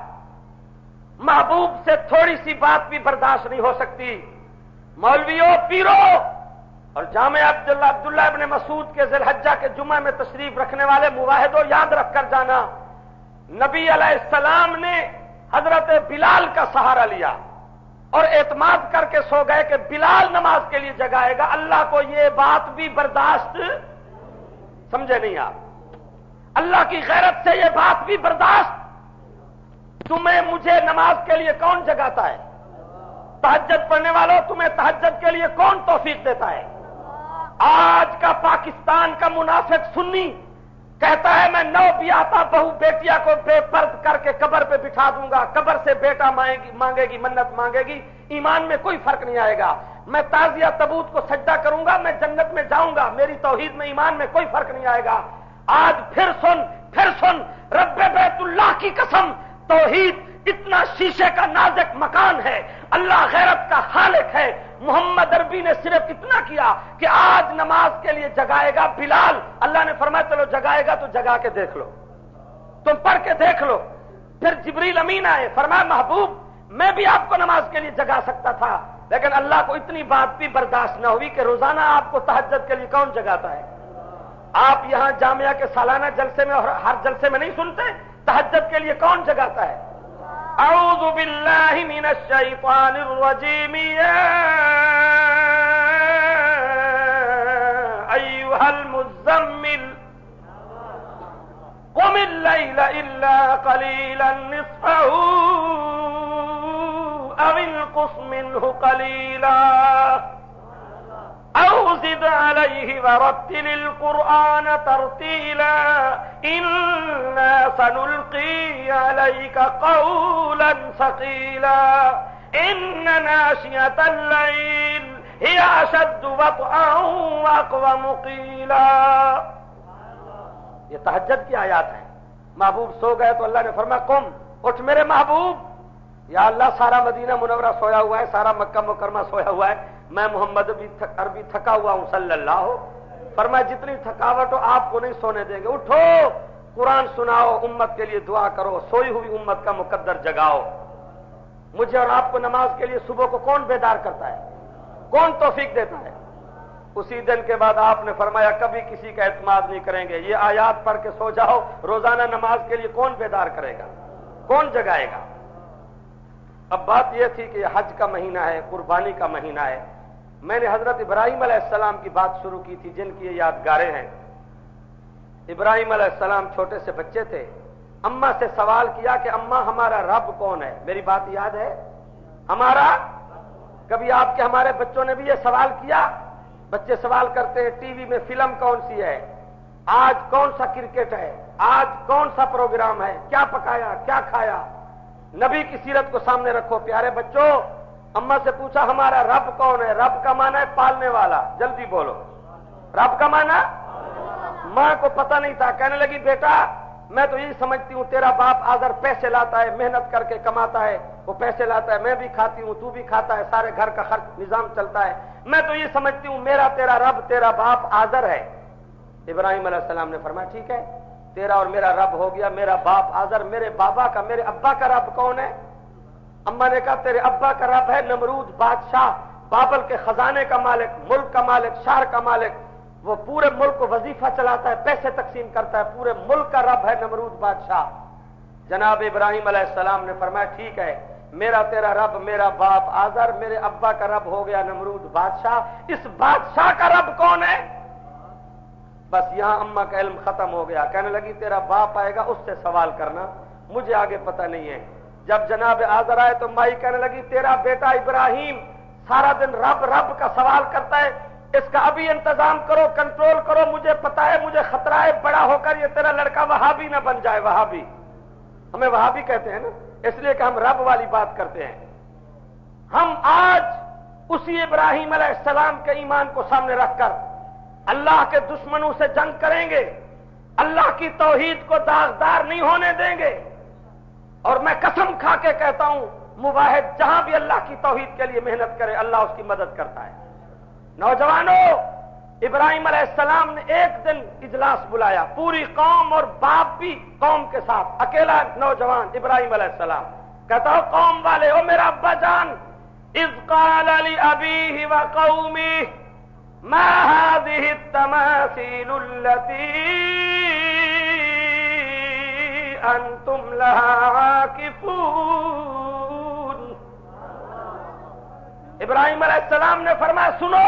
محبوب سے تھوڑی سی بات بھی برداشت نہیں ہو سکتی۔ مولویوں، پیرو اور جامع عبداللہ ابن مسعود کے ذی الحجہ کے جمعہ میں تشریف رکھنے والے مواحدوں، یاد رکھ کر جانا، نبی علیہ السلام نے حضرت بلال کا سہارا لیا اور اعتماد کر کے سو گئے کہ بلال نماز کے لیے جگائے گا۔ اللہ کو یہ بات بھی برداشت، سمجھے نہیں آپ؟ اللہ کی غیرت سے یہ بات بھی برداشت۔ تمہیں مجھے نماز کے لیے کون جگاتا ہے؟ تہجد پڑھنے والوں، تمہیں تہجد کے لیے کون توفیق دیتا ہے؟ آج کا پاکستان کا منافق سنی کہتا ہے میں نو بیاتا بہو بیٹیا کو بے پرد کر کے قبر پہ بٹھا دوں گا، قبر سے بیٹا مانگے گی، منت مانگے گی، ایمان میں کوئی فرق نہیں آئے گا۔ میں تعزیہ تبوت کو سجدہ کروں گا، میں جنت میں جاؤں گا، میری توحید میں ایمان میں کوئی فرق نہیں آئے گا۔ آج پھر سن رب بیت اللہ کی قسم، توحید اتنا شیشے کا نازک مکان ہے، اللہ غیرت کا خالق ہے۔ محمد عربی نے صرف اتنا کیا کہ آج نماز کے لیے جگائے گا بلال، اللہ نے فرمایا چلو جگائے گا تو جگا کے دیکھ لو، تم پڑھ کے دیکھ لو۔ پھر جبریل امین آئے، فرمایا محبوب میں بھی آپ کو نماز کے لیے جگا سکتا تھا، لیکن اللہ کو اتنی بات بھی برداشت نہ ہوئی کہ روزانہ آپ کو تہجد کے لیے کون جگاتا ہے؟ آپ یہاں جامعہ کے سالانہ جلسے میں اور ہر جلسے میں نہیں سنتے تہجد کے لیے کون جگاتا ہے؟ اعوذ باللہ من الشیطان الرجیم یا ایھا المزمل قم اللیل الا قلیلا نصفہ او انقص منہ قلیلا او زد علیہ ورتل القرآن ترتیلا انا سنلقی علیک قولا ثقیلا ان ناشئۃ اللیل ہی اشد وطئا واقوم قیلا۔ یہ تہجد کی آیات ہیں۔ محبوب سو گئے تو اللہ نے فرمایا قم، اٹھ میرے محبوب۔ یا اللہ سارا مدینہ منورہ سویا ہوا ہے، سارا مکہ مکرمہ سویا ہوا ہے، میں محمد عربی تھکا ہوا ہوں صلی اللہ ہو۔ فرمایا جتنی تھکاوٹ ہو آپ کو نہیں سونے دیں گے، اٹھو قرآن سناؤ، امت کے لیے دعا کرو، سوئی ہوئی امت کا مقدر جگاؤ۔ مجھے اور آپ کو نماز کے لیے صبح کو کون بیدار کرتا ہے؟ کون توفیق دیتا ہے؟ اسی دن کے بعد آپ نے فرمایا کبھی کسی کا اعتماد نہیں کریں گے، یہ آیات پڑھ کے سو جاؤ، روزانہ نماز کے لیے کون بیدار کرے گا، کون جگائے گا؟ اب بات یہ تھی کہ یہ حج کا مہینہ ہے، قربانی کا مہینہ ہے۔ میں نے حضرت ابراہیم علیہ السلام کی بات شروع کی تھی جن کی یہ یادگاریں ہیں۔ ابراہیم علیہ السلام چھوٹے سے بچے تھے، اماں سے سوال کیا کہ اماں ہمارا رب کون ہے؟ میری بات یاد ہے؟ ہمارا، کبھی آپ کے ہمارے بچوں نے بھی یہ سوال کیا؟ بچے سوال کرتے ہیں ٹی وی میں فلم کون سی ہے، آج کون سا کرکٹ ہے، آج کون سا پروگرام ہے، کیا پکایا کیا کھایا؟ نبی کی سیرت کو سامنے رکھو پیارے بچوں۔ اماں سے پوچھا ہمارا رب کون ہے؟ رب کا معنی ہے پالنے والا، جلدی بولو، رب کا معنی؟ ماں کو پتہ نہیں تھا، کہنے لگی بیٹا میں تو یہی سمجھتی ہوں تیرا باپ آذر پیسے لاتا ہے، محنت کر کے کماتا ہے، وہ پیسے لاتا ہے، میں بھی کھاتی ہوں، تو بھی کھاتا ہے، سارے گھر کا خرچ نظام چلتا ہے، میں تو یہ سمجھتی ہوں میرا تیرا رب تیرا باپ آذر ہے۔ ابراہیم علیہ السلام نے فرمایا ٹھیک ہے، تیرا اور میرا رب ہو گیا، میرا باپ آذر، میرے بابا کا، میرے ابا کا رب کون ہے؟ اما نے کہا تیرے ابا کا رب ہے نمرود بادشاہ، بابل کے خزانے کا مالک، ملک کا مالک، شہر کا مالک، وہ پورے ملک کو وظیفہ چلاتا ہے، پیسے تقسیم کرتا ہے، پورے ملک کا رب ہے نمرود بادشاہ۔ جناب ابراہیم علیہ السلام نے فرمایا ٹھیک ہے، میرا تیرا رب میرا باپ آزر، میرے ابا کا رب ہو گیا نمرود بادشاہ، اس بادشاہ کا رب کون ہے؟ بس یہاں اماں کا علم ختم ہو گیا، کہنے لگی تیرا باپ آئے گا اس سے سوال کرنا، مجھے آگے پتہ نہیں ہے۔ جب جناب آزر آئے تو مائی کہنے لگی تیرا بیٹا ابراہیم سارا دن رب رب کا سوال کرتا ہے، اس کا ابھی انتظام کرو، کنٹرول کرو، مجھے پتا ہے، مجھے خطرہ ہے بڑا ہو کر یہ تیرا لڑکا وہابی نہ بن جائے۔ وہابی، ہمیں وہابی کہتے ہیں نا، اس لیے کہ ہم رب والی بات کرتے ہیں۔ ہم آج اسی ابراہیم علیہ السلام کے ایمان کو سامنے رکھ کر اللہ کے دشمنوں سے جنگ کریں گے، اللہ کی توحید کو داغدار نہیں ہونے دیں گے، اور میں قسم کھا کے کہتا ہوں مواحد جہاں بھی اللہ کی توحید کے لیے محنت کرے اللہ اس کی مدد کرتا ہے۔ نوجوانوں، ابراہیم علیہ السلام نے ایک دن اجلاس بلایا، پوری قوم اور باپ بھی قوم کے ساتھ، اکیلا نوجوان ابراہیم علیہ السلام کہتا ہو قوم والے، او میرا ابا جان، اذ قال لأبیہ وقومہ ما هذه التماثيل التي انتم لها عاکفون۔ ابراہیم علیہ السلام نے فرمایا سنو،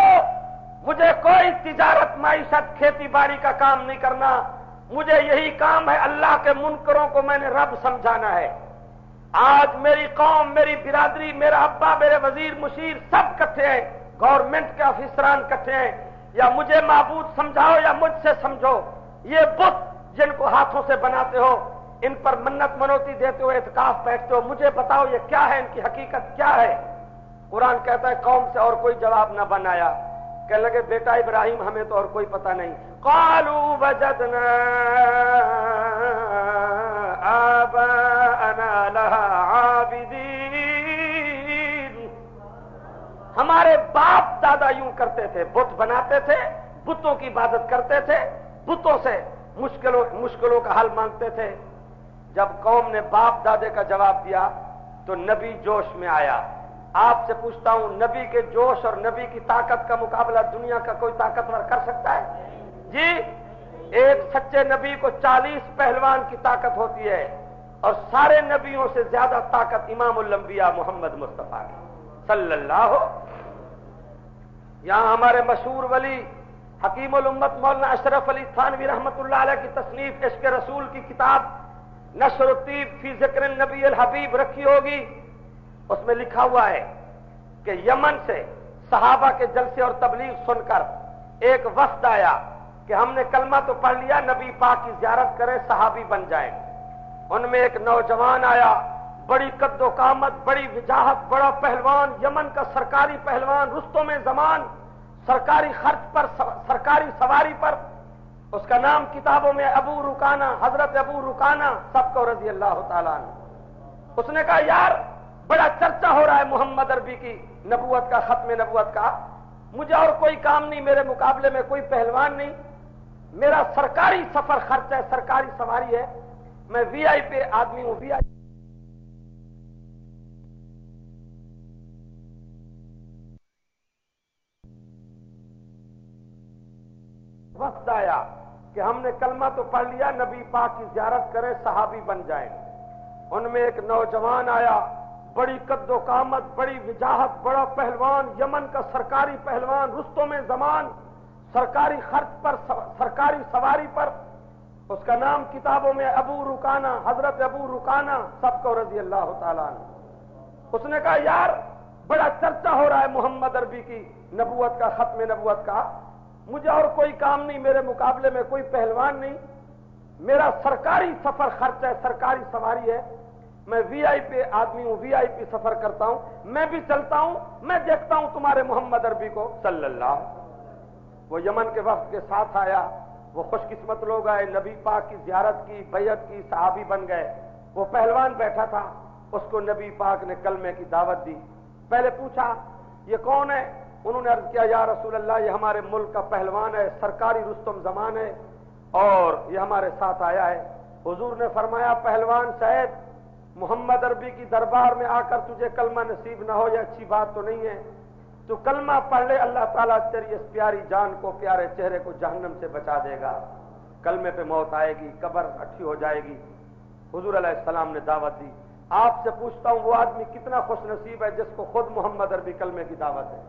مجھے کوئی تجارت معیشت کھیتی باڑی کا کام نہیں کرنا، مجھے یہی کام ہے، اللہ کے منکروں کو میں نے رب سمجھانا ہے۔ آج میری قوم، میری برادری، میرا ابا، میرے وزیر مشیر سب کٹھے ہیں، گورنمنٹ کے افسران کٹھے ہیں، یا مجھے معبود سمجھاؤ یا مجھ سے سمجھو، یہ بت جن کو ہاتھوں سے بناتے ہو، ان پر منت منوتی دیتے ہو، اعتکاف بیٹھتے ہو، مجھے بتاؤ یہ کیا ہے، ان کی حقیقت کیا ہے؟ قرآن کہتا ہے قوم سے اور کوئی جواب نہ بنایا، کہنے لگے بیٹا ابراہیم ہمیں تو اور کوئی پتہ نہیں۔ قالوا وجدنا آباءنا لها عابدین، ہمارے باپ دادا یوں کرتے تھے، بت بناتے تھے، بتوں کی عبادت کرتے تھے، بتوں سے مشکلوں کا حل مانگتے تھے۔ جب قوم نے باپ دادے کا جواب دیا تو نبی جوش میں آیا۔ آپ سے پوچھتا ہوں، نبی کے جوش اور نبی کی طاقت کا مقابلہ دنیا کا کوئی طاقتور کر سکتا ہے؟ جی، ایک سچے نبی کو 40 پہلوان کی طاقت ہوتی ہے، اور سارے نبیوں سے زیادہ طاقت امام الانبیاء محمد مصطفیٰ کی صلی اللہ۔ یہاں ہمارے مشہور ولی حکیم الامت مولانا اشرف علی تھانوی رحمت اللہ علیہ کی تصنیف عشق رسول کی کتاب نشر الطیب فی ذکر النبی الحبیب رکھی ہوگی، اس میں لکھا ہوا ہے کہ یمن سے صحابہ کے جلسے اور تبلیغ سن کر ایک وفد آیا کہ ہم نے کلمہ تو پڑھ لیا، نبی پاک کی زیارت کریں، صحابی بن جائیں۔ ان میں ایک نوجوان آیا، بڑی قد و قامت، بڑی وجاہت، بڑا پہلوان، یمن کا سرکاری پہلوان، رستم زمان، سرکاری خرچ پر، سرکاری سواری پر، اس کا نام کتابوں میں ابو رکانہ، حضرت ابو رکانہ سب کو رضی اللہ تعالیٰ عنہ۔ اس نے کہا یار بڑا چرچا ہو رہا ہے محمد عربی کی نبوت کا، ختم نبوت کا، مجھے اور کوئی کام نہیں، میرے مقابلے میں کوئی پہلوان نہیں، میرا سرکاری سفر خرچ ہے، سرکاری سواری ہے، میں وی آئی پی آدمی ہوں، وی آئی وقت آیا کہ ہم نے کلمہ تو پڑھ لیا، نبی پاک کی زیارت کریں، صحابی بن جائیں۔ ان میں ایک نوجوان آیا، بڑی قد و قامت، بڑی وجاہت، بڑا پہلوان، یمن کا سرکاری پہلوان، رستم زمان، سرکاری خرچ پر، سرکاری سواری پر، اس کا نام کتابوں میں ابو رکانہ، حضرت ابو رکانہ سب کو رضی اللہ تعالیٰ عنہ۔ اس نے کہا یار بڑا چرچا ہو رہا ہے محمد عربی کی نبوت کا، ختم نبوت کا، مجھے اور کوئی کام نہیں، میرے مقابلے میں کوئی پہلوان نہیں، میرا سرکاری سفر خرچ ہے، سرکاری سواری ہے، میں وی آئی پی آدمی ہوں، وی آئی پی سفر کرتا ہوں، میں بھی چلتا ہوں، میں دیکھتا ہوں تمہارے محمد عربی کو صلی اللہ۔ وہ یمن کے وفد کے ساتھ آیا، وہ خوش قسمت لوگ آئے، نبی پاک کی زیارت کی، بیعت کی، صحابی بن گئے۔ وہ پہلوان بیٹھا تھا، اس کو نبی پاک نے کلمے کی دعوت دی۔ پہلے پوچھا یہ کون ہے؟ انہوں نے عرض کیا یا رسول اللہ یہ ہمارے ملک کا پہلوان ہے، سرکاری رستم زمان ہے، اور یہ ہمارے ساتھ آیا ہے۔ حضور نے فرمایا پہلوان صاحب محمد عربی کی دربار میں آ کر تجھے کلمہ نصیب نہ ہو یہ اچھی بات تو نہیں ہے، تو کلمہ پڑھ لے، اللہ تعالیٰ تیری اس پیاری جان کو، پیارے چہرے کو جہنم سے بچا دے گا۔ کلمے پہ موت آئے گی، قبر اٹھی ہو جائے گی۔ حضور علیہ السلام نے دعوت دی۔ آپ سے پوچھتا ہوں وہ آدمی کتنا خوش نصیب ہے جس کو خود محمد عربی کلمے کی دعوت ہے؟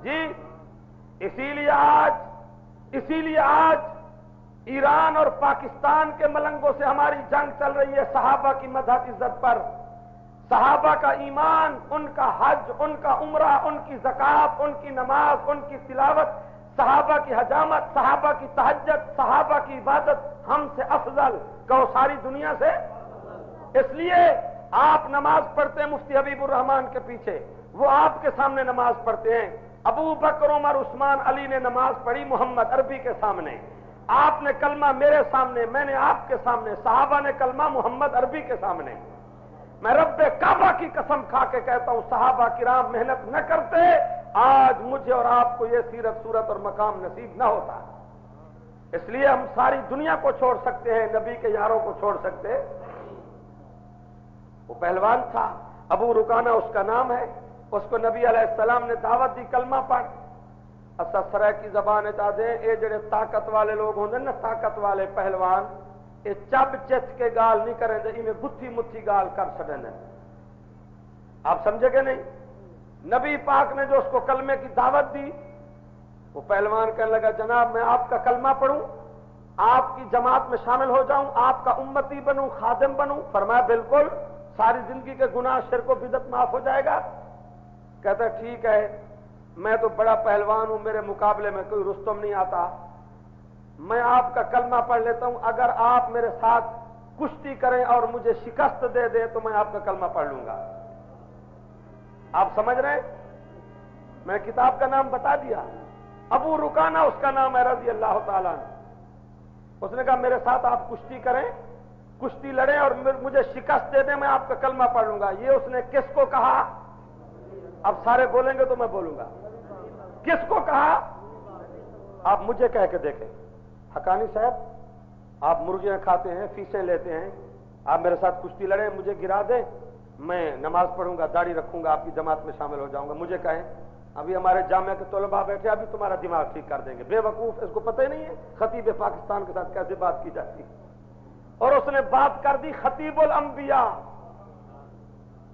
جی اسی لیے آج ایران اور پاکستان کے ملنگوں سے ہماری جنگ چل رہی ہے صحابہ کی مدح عزت پر۔ صحابہ کا ایمان، ان کا حج، ان کا عمرہ، ان کی زکات، ان کی نماز، ان کی تلاوت، صحابہ کی حجامت، صحابہ کی تہجد، صحابہ کی عبادت ہم سے افضل کہو ساری دنیا سے۔ اس لیے آپ نماز پڑھتے ہیں مفتی حبیب الرحمان کے پیچھے، وہ آپ کے سامنے نماز پڑھتے ہیں۔ ابو بکر، عمر، عثمان، علی نے نماز پڑھی محمد عربی کے سامنے، آپ نے کلمہ میرے سامنے، میں نے آپ کے سامنے، صحابہ نے کلمہ محمد عربی کے سامنے۔ میں رب کعبہ کی قسم کھا کے کہتا ہوں صحابہ کرام محنت نہ کرتے آج مجھے اور آپ کو یہ سیرت صورت اور مقام نصیب نہ ہوتا۔ اس لیے ہم ساری دنیا کو چھوڑ سکتے ہیں، نبی کے یاروں کو چھوڑ سکتے۔ وہ پہلوان تھا، ابو رکانہ اس کا نام ہے، اس کو نبی علیہ السلام نے دعوت دی کلمہ پڑھ۔ اسا سرائے کی زبان چاہتے ہیں اے جڑے طاقت والے لوگ ہوندے نا، طاقت والے پہلوان، یہ چب چت کے گال نہیں کریں دے، میں گتھی متھی گال کر سکیں۔ آپ سمجھے کہ نہیں؟ نبی پاک نے جو اس کو کلمے کی دعوت دی، وہ پہلوان کہنے لگا جناب میں آپ کا کلمہ پڑھوں، آپ کی جماعت میں شامل ہو جاؤں، آپ کا امتی بنوں، خادم بنوں؟ فرمایا بالکل، ساری زندگی کے گناہ شرک و بدعت معاف ہو جائے گا۔ کہتا ہے ٹھیک ہے، میں تو بڑا پہلوان ہوں، میرے مقابلے میں کوئی رستم نہیں آتا، میں آپ کا کلمہ پڑھ لیتا ہوں، اگر آپ میرے ساتھ کشتی کریں اور مجھے شکست دے دیں تو میں آپ کا کلمہ پڑھ لوں گا۔ آپ سمجھ رہے ہیں؟ میں کتاب کا نام بتا دیا، ابو رکانہ اس کا نام ہے رضی اللہ تعالیٰ عنہ۔ اس نے کہا میرے ساتھ آپ کشتی کریں، کشتی لڑیں اور مجھے شکست دے دیں، میں آپ کا کلمہ پڑھ لوں گا۔ یہ اس نے کس کو کہا؟ اب سارے بولیں گے تو میں بولوں گا۔ کس کو کہا؟ آپ مجھے کہہ کے دیکھیں، حقانی صاحب آپ مرغیاں کھاتے ہیں، فیسیں لیتے ہیں، آپ میرے ساتھ کشتی لڑیں، مجھے گرا دیں، میں نماز پڑھوں گا، داڑھی رکھوں گا، آپ کی جماعت میں شامل ہو جاؤں گا، مجھے کہیں۔ ابھی ہمارے جامعہ کے طلباء بیٹھے، ابھی تمہارا دماغ ٹھیک کر دیں گے۔ بے وقوف، اس کو پتہ ہی نہیں ہے خطیب پاکستان کے ساتھ کیسے بات کی جاتی۔ اور اس نے بات کر دی خطیب الانبیاء۔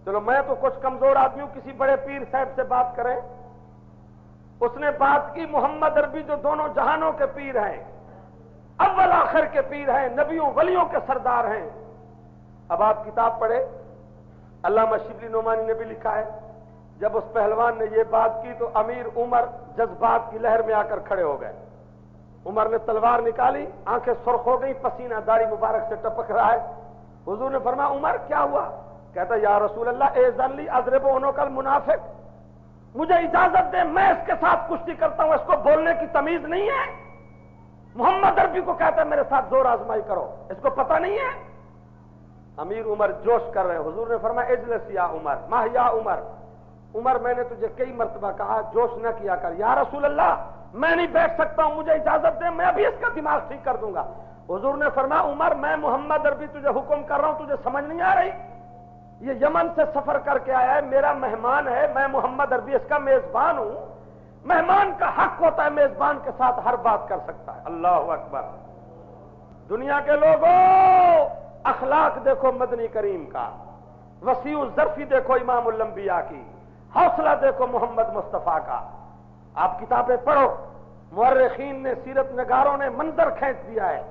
چلو میں تو کچھ کمزور آدمی ہوں، کسی بڑے پیر صاحب سے بات کریں۔ اس نے بات کی محمد عربی جو دونوں جہانوں کے پیر ہیں، اول آخر کے پیر ہیں، نبیوں ولیوں کے سردار ہیں۔ اب آپ کتاب پڑھیں، علامہ شبلی نعمانی نے بھی لکھا ہے، جب اس پہلوان نے یہ بات کی تو امیر عمر جذبات کی لہر میں آ کر کھڑے ہو گئے۔ عمر نے تلوار نکالی، آنکھیں سرخ ہو گئی، پسینہ داڑھی مبارک سے ٹپک رہا ہے۔ حضور نے فرمایا عمر کیا ہوا؟ کہتا یا رسول اللہ اذن لی اضرب عنق المنافق، مجھے اجازت دے میں اس کے ساتھ کشتی کرتا ہوں، اس کو بولنے کی تمیز نہیں ہے؟ محمد عربی کو کہتا ہے میرے ساتھ زور آزمائی کرو، اس کو پتہ نہیں ہے؟ امیر عمر جوش کر رہے ہیں۔ حضور نے فرمایا اجلس یا عمر، ما یا عمر، عمر میں نے تجھے کئی مرتبہ کہا جوش نہ کیا کر۔ یا رسول اللہ میں نہیں بیٹھ سکتا ہوں، مجھے اجازت دے، میں ابھی اس کا دماغ ٹھیک کر دوں گا۔ حضور نے فرمایا عمر میں محمد عربی تجھے حکم کر رہا ہوں، تجھے سمجھ نہیں آ رہی؟ یہ یمن سے سفر کر کے آیا ہے، میرا مہمان ہے، میں محمد عربی اس کا میزبان ہوں، مہمان کا حق ہوتا ہے میزبان کے ساتھ ہر بات کر سکتا ہے۔ اللہ اکبر۔ دنیا کے لوگوں اخلاق دیکھو مدنی کریم کا، وسیع الظرفی دیکھو امام الانبیاء کی، حوصلہ دیکھو محمد مصطفیٰ کا۔ آپ کتابیں پڑھو، مورخین نے، سیرت نگاروں نے منظر کھینچ دیا ہے۔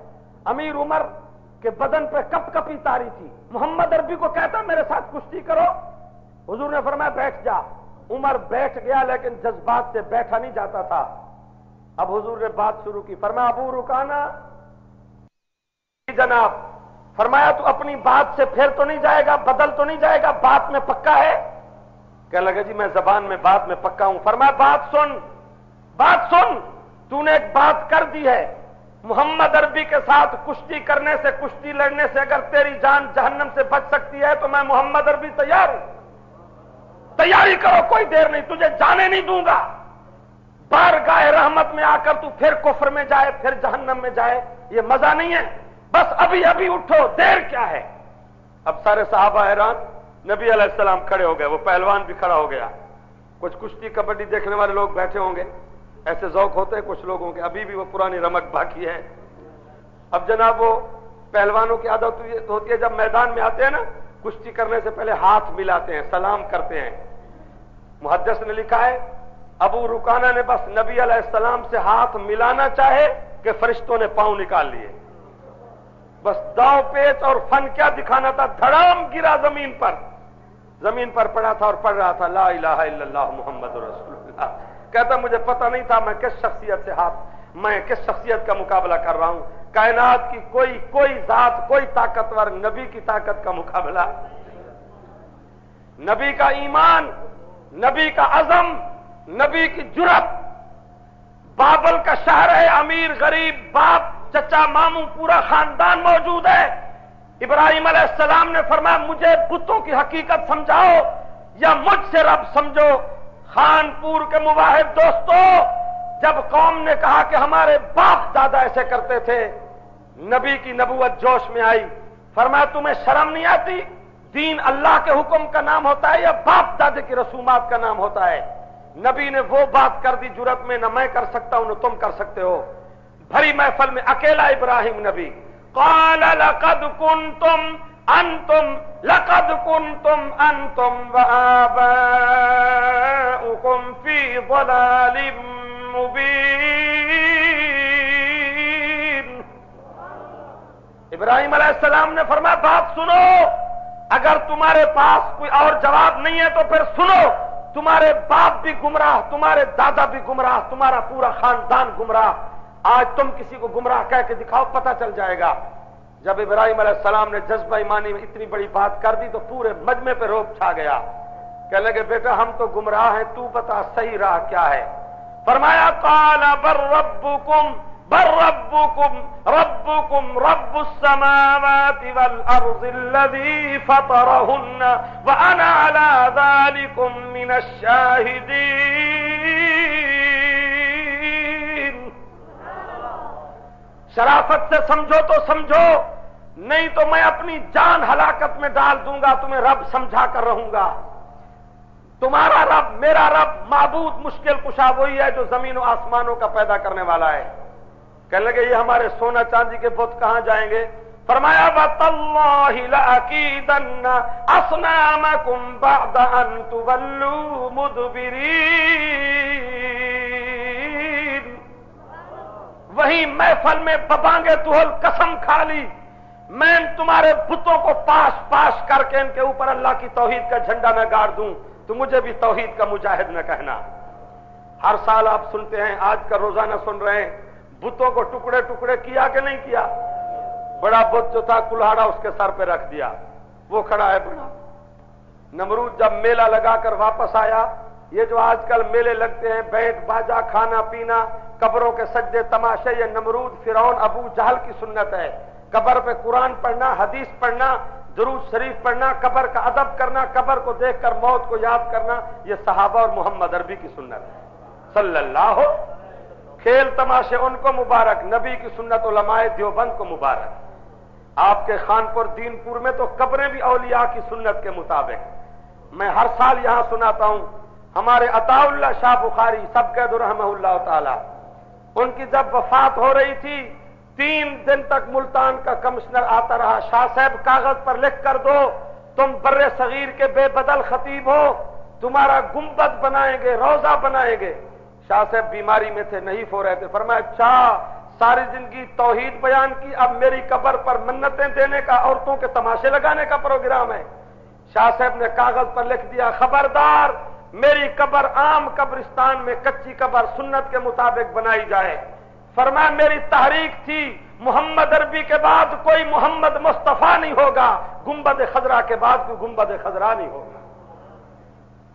امیر عمر کے بدن پہ کپ کپی تاری تھی، محمد عربی کو کہتا میرے ساتھ کشتی کرو، حضور نے فرمایا بیٹھ جا۔ عمر بیٹھ گیا لیکن جذبات سے بیٹھا نہیں جاتا تھا۔ اب حضور نے بات شروع کی، فرمایا ابو رکانہ جناب، فرمایا تو اپنی بات سے پھر تو نہیں جائے گا، بدل تو نہیں جائے گا، بات میں پکا ہے؟ کہنے لگا جی میں زبان میں بات میں پکا ہوں۔ فرمایا بات سن، تو نے ایک بات کر دی ہے، محمد عربی کے ساتھ کشتی کرنے سے، کشتی لڑنے سے اگر تیری جان جہنم سے بچ سکتی ہے تو میں محمد عربی تیار ہوں، تیاری کرو، کوئی دیر نہیں، تجھے جانے نہیں دوں گا۔ بارگاہ رحمت میں آ کر تو پھر کفر میں جائے، پھر جہنم میں جائے، یہ مزہ نہیں ہے، بس ابھی ابھی اٹھو، دیر کیا ہے؟ اب سارے صحابہ حیران، نبی علیہ السلام کھڑے ہو گئے، وہ پہلوان بھی کھڑا ہو گیا، کچھ کشتی کبڈی دیکھنے والے لوگ بیٹھے ہوں گے، ایسے ذوق ہوتے ہیں کچھ لوگوں کے، ابھی بھی وہ پرانی رمق باقی ہے۔ اب جناب وہ پہلوانوں کی عادت ہوتی ہے جب میدان میں آتے ہیں نا، کشتی کرنے سے پہلے ہاتھ ملاتے ہیں، سلام کرتے ہیں۔ محدث نے لکھا ہے ابو رکانہ نے بس نبی علیہ السلام سے ہاتھ ملانا چاہے کہ فرشتوں نے پاؤں نکال لیے، بس داؤ پیچ اور فن کیا دکھانا تھا، دھڑام گرا زمین پر پڑا تھا اور پڑھ رہا تھا لا الہ الا اللہ محمد رسول اللہ۔ کہتا مجھے پتہ نہیں تھا میں کس شخصیت کا مقابلہ کر رہا ہوں، کائنات کی کوئی ذات، کوئی طاقتور نبی کی طاقت کا مقابلہ، نبی کا ایمان، نبی کا عزم، نبی کی جرأت۔ بابل کا شہر ہے، امیر غریب، باپ چچا ماموں پورا خاندان موجود ہے۔ ابراہیم علیہ السلام نے فرمایا مجھے بتوں کی حقیقت سمجھاؤ یا مجھ سے رب سمجھو۔ خانپور کے مواحد دوستو، جب قوم نے کہا کہ ہمارے باپ دادا ایسے کرتے تھے، نبی کی نبوت جوش میں آئی، فرمایا تمہیں شرم نہیں آتی؟ دین اللہ کے حکم کا نام ہوتا ہے یا باپ دادے کی رسومات کا نام ہوتا ہے؟ نبی نے وہ بات کر دی جرأت میں، نہ میں کر سکتا ہوں نہ تم کر سکتے ہو۔ بھری محفل میں اکیلا ابراہیم نبی، قال لقد كنتم انتم وآباؤكم في ضلال مبين۔ ابراہیم علیہ السلام نے فرمایا بات سنو، اگر تمہارے پاس کوئی اور جواب نہیں ہے تو پھر سنو، تمہارے باپ بھی گمراہ، تمہارے دادا بھی گمراہ، تمہارا پورا خاندان گمراہ، آج تم کسی کو گمراہ کہہ کے دکھاؤ، پتہ چل جائے گا۔ جب ابراہیم علیہ السلام نے جذبہ ایمانی میں اتنی بڑی بات کر دی تو پورے مجمع پہ رعب چھا گیا، کہنے لگے بیٹا ہم تو گمراہ ہیں، تو بتا صحیح راہ کیا ہے؟ فرمایا قال بل ربكم رب السماوات والارض الذي فطرهن وانا على ذلك من الشاهدين۔ شرافت سے سمجھو تو سمجھو، نہیں تو میں اپنی جان ہلاکت میں ڈال دوں گا، تمہیں رب سمجھا کر رہوں گا۔ تمہارا رب میرا رب معبود مشکل کشا وہی ہے جو زمین و آسمانوں کا پیدا کرنے والا ہے۔ کہنے لگے یہ ہمارے سونا چاندی کے بت کہاں جائیں گے؟ فرمایا وَتَاللَّهِ لَأَكِيدَنَّ أَصْنَامَكُمْ بَعْدَ أَن تُوَلُّوا مُدْبِرِينَ۔ وہی محفل میں ببانگے توہل قسم کھا لی، میں تمہارے بتوں کو پاش پاش کر کے ان کے اوپر اللہ کی توحید کا جھنڈا میں گاڑ دوں، تو مجھے بھی توحید کا مجاہد نہ کہنا۔ ہر سال آپ سنتے ہیں، آج کا روزانہ سن رہے ہیں، بتوں کو ٹکڑے ٹکڑے کیا کہ نہیں کیا؟ بڑا بت جو تھا کلہاڑا اس کے سر پہ رکھ دیا، وہ کھڑا ہے بڑا۔ نمرود جب میلہ لگا کر واپس آیا، یہ جو آج کل میلے لگتے ہیں، بیٹھ باجا، کھانا پینا، قبروں کے سجدے تماشے، یہ نمرود فرعون ابو جہل کی سنت ہے۔ قبر پہ قرآن پڑھنا، حدیث پڑھنا، درود شریف پڑھنا، قبر کا ادب کرنا، قبر کو دیکھ کر موت کو یاد کرنا، یہ صحابہ اور محمد عربی کی سنت ہے صلی اللہ۔ کھیل تماشے ان کو مبارک، نبی کی سنت علماء دیوبند کو مبارک۔ آپ کے خانپور دین پور میں تو قبریں بھی اولیاء کی سنت کے مطابق۔ میں ہر سال یہاں سناتا ہوں، ہمارے عطا اللہ شاہ بخاری سب قید رحمہ اللہ تعالی، ان کی جب وفات ہو رہی تھی 3 دن تک ملتان کا کمشنر آتا رہا، شاہ صاحب کاغذ پر لکھ کر دو تم بر صغیر کے بے بدل خطیب ہو، تمہارا گنبد بنائیں گے، روضہ بنائیں گے۔ شاہ صاحب بیماری میں تھے، نہیں ہو رہے تھے، فرمایا اچھا ساری زندگی توحید بیان کی، اب میری قبر پر منتیں دینے کا، عورتوں کے تماشے لگانے کا پروگرام ہے۔ شاہ صاحب نے کاغذ پر لکھ دیا خبردار میری قبر عام قبرستان میں کچی قبر سنت کے مطابق بنائی جائے۔ فرمایا میری تحریک تھی محمد عربی کے بعد کوئی محمد مصطفیٰ نہیں ہوگا، گنبد خضرا کے بعد کوئی گنبد خضرا نہیں ہوگا۔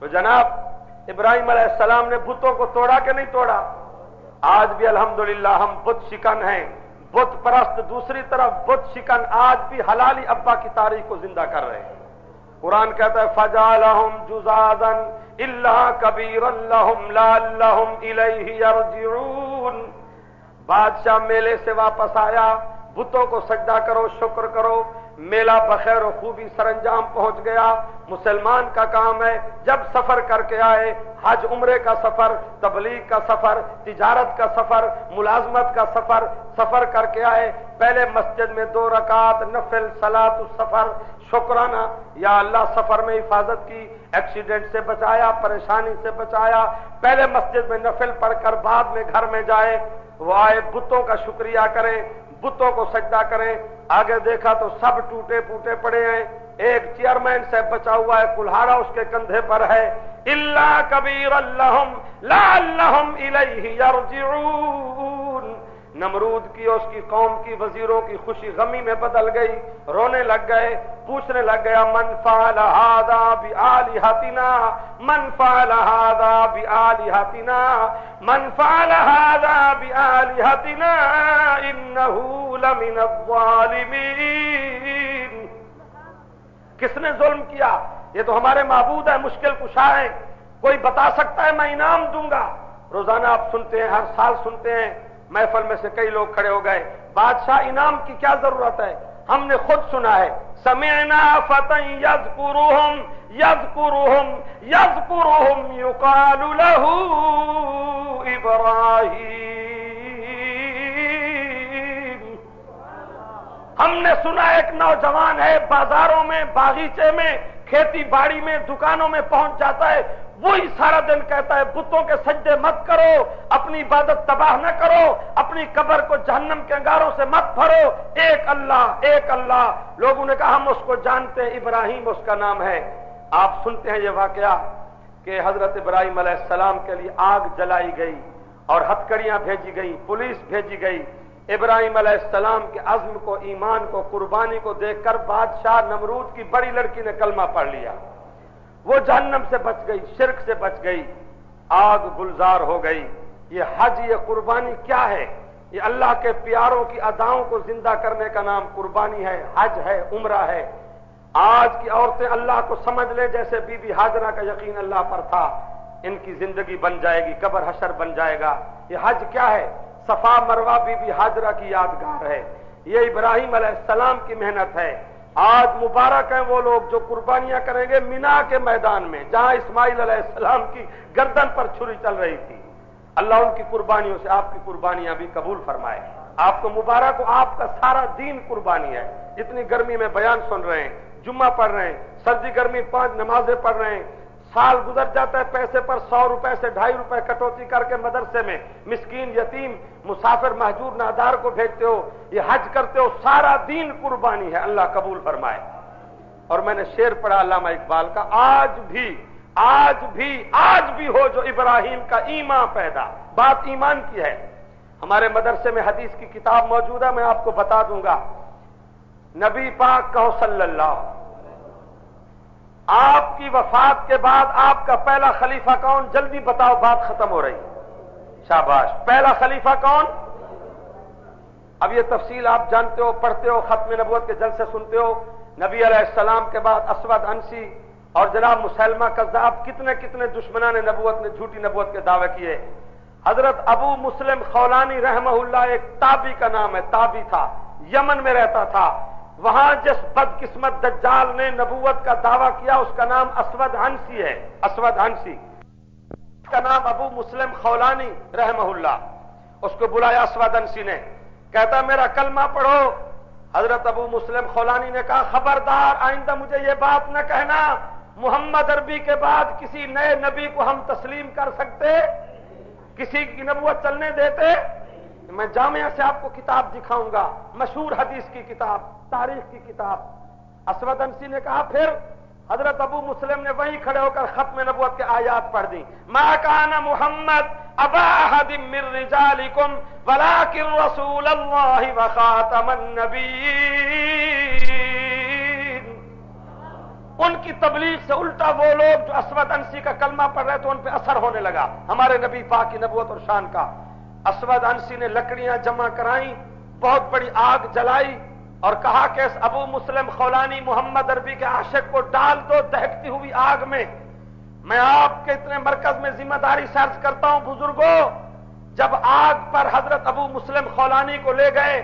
تو جناب ابراہیم علیہ السلام نے بتوں کو توڑا کہ نہیں توڑا؟ آج بھی الحمدللہ ہم بت شکن ہیں، بت پرست، دوسری طرف بت شکن آج بھی حلالی ابا کی تاریخ کو زندہ کر رہے ہیں۔ قرآن کہتا ہے فَجَعَلَهُمْ جُزَاذًا إِلَّا كَبِيرًا لَهُمْ لَعَلَّهُمْ إِلَيْهِ يَرْجِعُونَ۔ بادشاہ میلے سے واپس آیا، بتوں کو سجدہ کرو، شکر کرو، میلہ بخیر و خوبی سر انجام پہنچ گیا. مسلمان کا کام ہے جب سفر کر کے آئے، حج عمرے کا سفر، تبلیغ کا سفر، تجارت کا سفر، ملازمت کا سفر کر کے آئے، پہلے مسجد میں 2 رکعت نفل صلاۃ السفر شکرانہ، یا اللہ سفر میں حفاظت کی، ایکسیڈنٹ سے بچایا، پریشانی سے بچایا، پہلے مسجد میں نفل پڑھ کر بعد میں گھر میں جائے. وہ آئے بتوں کا شکریہ کریں، بتوں کو سجدہ کریں. آگے دیکھا تو سب ٹوٹے پوٹے پڑے ہیں، ایک چیئرمین سے بچا ہوا ہے، کلہاڑا اس کے کندھے پر ہے. الا کبیرا لہم لعلہم الیہ یرجعون. نمرود کی اور اس کی قوم کی وزیروں کی خوشی غمی میں بدل گئی، رونے لگ گئے، پوچھنے لگ گیا من فعل ھذا بآلہتنا، من فعل ھذا بآلہتنا، من فعل ھذا بآلہتنا انہ لمن الظالمین. کس نے ظلم کیا؟ یہ تو ہمارے معبود ہیں، مشکل کشا ہیں، کوئی بتا سکتا ہے میں انعام دوں گا. روزانہ آپ سنتے ہیں، ہر سال سنتے ہیں، محفل میں سے کئی لوگ کھڑے ہو گئے، بادشاہ انعام کی کیا ضرورت ہے؟ ہم نے خود سنا ہے، سمعنا فتى يذكرهم يذكرهم يذكرهم يقال له ابراہیم. ہم نے سنا ایک نوجوان ہے، بازاروں میں، باغیچے میں، کھیتی باڑی میں، دکانوں میں پہنچ جاتا ہے، وہی سارا دن کہتا ہے بتوں کے سجدے مت کرو، اپنی عبادت تباہ نہ کرو، اپنی قبر کو جہنم کے انگاروں سے مت بھرو، ایک اللہ ایک اللہ. لوگوں نے کہا ہم اس کو جانتے ہیں، ابراہیم اس کا نام ہے. آپ سنتے ہیں یہ واقعہ کہ حضرت ابراہیم علیہ السلام کے لیے آگ جلائی گئی اور ہتھکڑیاں بھیجی گئی، پولیس بھیجی گئی. ابراہیم علیہ السلام کے عزم کو، ایمان کو، قربانی کو دیکھ کر بادشاہ نمرود کی بڑی لڑکی نے کلمہ پڑھ لیا، وہ جہنم سے بچ گئی، شرک سے بچ گئی، آگ گلزار ہو گئی. یہ حج، یہ قربانی کیا ہے؟ یہ اللہ کے پیاروں کی اداؤں کو زندہ کرنے کا نام قربانی ہے، حج ہے، عمرہ ہے. آج کی عورتیں اللہ کو سمجھ لیں جیسے بی بی ہاجرہ کا یقین اللہ پر تھا، ان کی زندگی بن جائے گی، قبر حشر بن جائے گا. یہ حج کیا ہے؟ صفا مروہ بی بی ہاجرہ کی یادگار ہے، یہ ابراہیم علیہ السلام کی محنت ہے. آج مبارک ہیں وہ لوگ جو قربانیاں کریں گے مینا کے میدان میں، جہاں اسماعیل علیہ السلام کی گردن پر چھری چل رہی تھی. اللہ ان کی قربانیوں سے آپ کی قربانیاں بھی قبول فرمائے. آپ کو مبارک ہو، آپ کا سارا دین قربانی ہے. اتنی گرمی میں بیان سن رہے ہیں، جمعہ پڑھ رہے ہیں، سردی گرمی 5 نمازیں پڑھ رہے ہیں، سال گزر جاتا ہے پیسے پر 100 روپے سے 2.5 روپے کٹوتی کر کے مدرسے میں مسکین، یتیم، مسافر، مہجور، نادار کو بھیجتے ہو، یہ حج کرتے ہو، سارا دین قربانی ہے. اللہ قبول فرمائے. اور میں نے شعر پڑھا علامہ اقبال کا، آج بھی ہو جو ابراہیم کا ایمان پیدا. بات ایمان کی ہے. ہمارے مدرسے میں حدیث کی کتاب موجود ہے، میں آپ کو بتا دوں گا. نبی پاک کہو صلی اللہ، آپ کی وفات کے بعد آپ کا پہلا خلیفہ کون؟ جلدی بتاؤ، بات ختم ہو رہی. شاباش. پہلا خلیفہ کون؟ اب یہ تفصیل آپ جانتے ہو، پڑھتے ہو، ختم نبوت کے جلسے سنتے ہو. نبی علیہ السلام کے بعد اسود عنسی اور جناب مسلمہ کذاب، کتنے دشمنان نبوت نے جھوٹی نبوت کے دعوے کیے. حضرت ابو مسلم خولانی رحمہ اللہ ایک تابی کا نام ہے، تابی تھا، یمن میں رہتا تھا. وہاں جس بدقسمت دجال نے نبوت کا دعویٰ کیا اس کا نام اسود عنسی ہے. اسود عنسی کا نام ابو مسلم خولانی رحمہ اللہ. اس کو بلایا اسود عنسی نے، کہتا میرا کلمہ پڑھو. حضرت ابو مسلم خولانی نے کہا خبردار، آئندہ مجھے یہ بات نہ کہنا محمد عربی کے بعد کسی نئے نبی کو ہم تسلیم کر سکتے، کسی کی نبوت چلنے دیتے. میں جامعہ سے آپ کو کتاب دکھاؤں گا، مشہور حدیث کی کتاب، تاریخ کی کتاب. اسود عنسی نے کہا پھر حضرت ابو مسلم نے وہیں کھڑے ہو کر ختم نبوت کے آیات پڑھ دی. ما کان محمد ابا احد من رجالکم ولکن رسول اللہ وخاتم النبیین. ان کی تبلیغ سے الٹا وہ لوگ جو اسود عنسی کا کلمہ پڑھ رہے تو ان پہ اثر ہونے لگا ہمارے نبی پاک کی نبوت اور شان کا. اسود عنسی نے لکڑیاں جمع کرائیں، بہت بڑی آگ جلائی اور کہا کہ اس ابو مسلم خولانی محمد عربی کے عاشق کو ڈال دو دہکتی ہوئی آگ میں. میں آپ کے اتنے مرکز میں ذمہ داری سرچ کرتا ہوں بزرگوں، جب آگ پر حضرت ابو مسلم خولانی کو لے گئے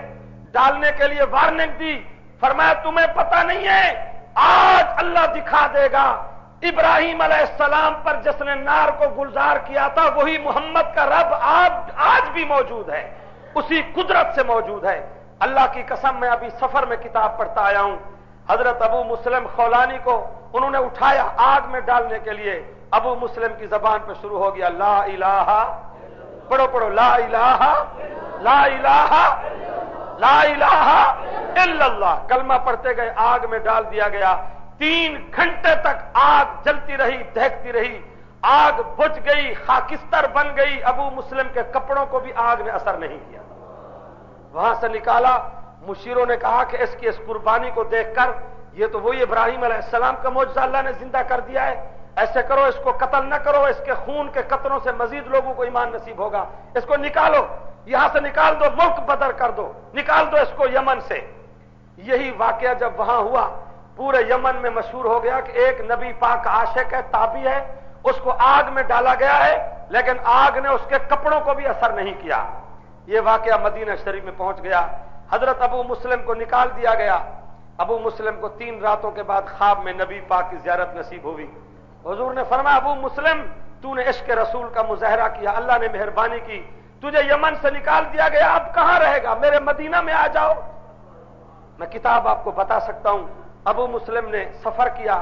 ڈالنے کے لیے وارننگ دی، فرمایا تمہیں پتہ نہیں ہے آج اللہ دکھا دے گا ابراہیم علیہ السلام پر جس نے نار کو گلزار کیا تھا وہی محمد کا رب آج بھی موجود ہے، اسی قدرت سے موجود ہے۔ اللہ کی قسم میں ابھی سفر میں کتاب پڑھتا آیا ہوں، حضرت ابو مسلم خولانی کو انہوں نے اٹھایا آگ میں ڈالنے کے لیے، ابو مسلم کی زبان پہ شروع ہو گیا لا الہ، پڑھو پڑھو، لا الہ لا الہ لا الہ الا اللہ، کلمہ پڑھتے گئے، آگ میں ڈال دیا گیا۔ 3 گھنٹے تک آگ جلتی رہی، دہکتی رہی، آگ بجھ گئی، خاکستر بن گئی، ابو مسلم کے کپڑوں کو بھی آگ نے اثر نہیں کیا۔ وہاں سے نکالا، مشیروں نے کہا کہ اس کی اس قربانی کو دیکھ کر یہ تو وہی ابراہیم علیہ السلام کا معجزہ اللہ نے زندہ کر دیا ہے، ایسے کرو اس کو قتل نہ کرو، اس کے خون کے قطروں سے مزید لوگوں کو ایمان نصیب ہوگا، اس کو نکالو، یہاں سے نکال دو، ملک بدر کر دو، نکال دو اس کو یمن سے۔ یہی واقعہ جب وہاں ہوا پورے یمن میں مشہور ہو گیا کہ ایک نبی پاک عاشق ہے، تابعی ہے، اس کو آگ میں ڈالا گیا ہے لیکن آگ نے اس کے کپڑوں کو بھی اثر نہیں کیا۔ یہ واقعہ مدینہ شریف میں پہنچ گیا، حضرت ابو مسلم کو نکال دیا گیا۔ ابو مسلم کو 3 راتوں کے بعد خواب میں نبی پاک کی زیارت نصیب ہوئی۔ حضور نے فرمایا ابو مسلم تو نے عشق رسول کا مظاہرہ کیا، اللہ نے مہربانی کی، تجھے یمن سے نکال دیا گیا، اب کہاں رہے گا، میرے مدینہ میں آ جاؤ۔ میں کتاب آپ کو بتا سکتا ہوں، ابو مسلم نے سفر کیا،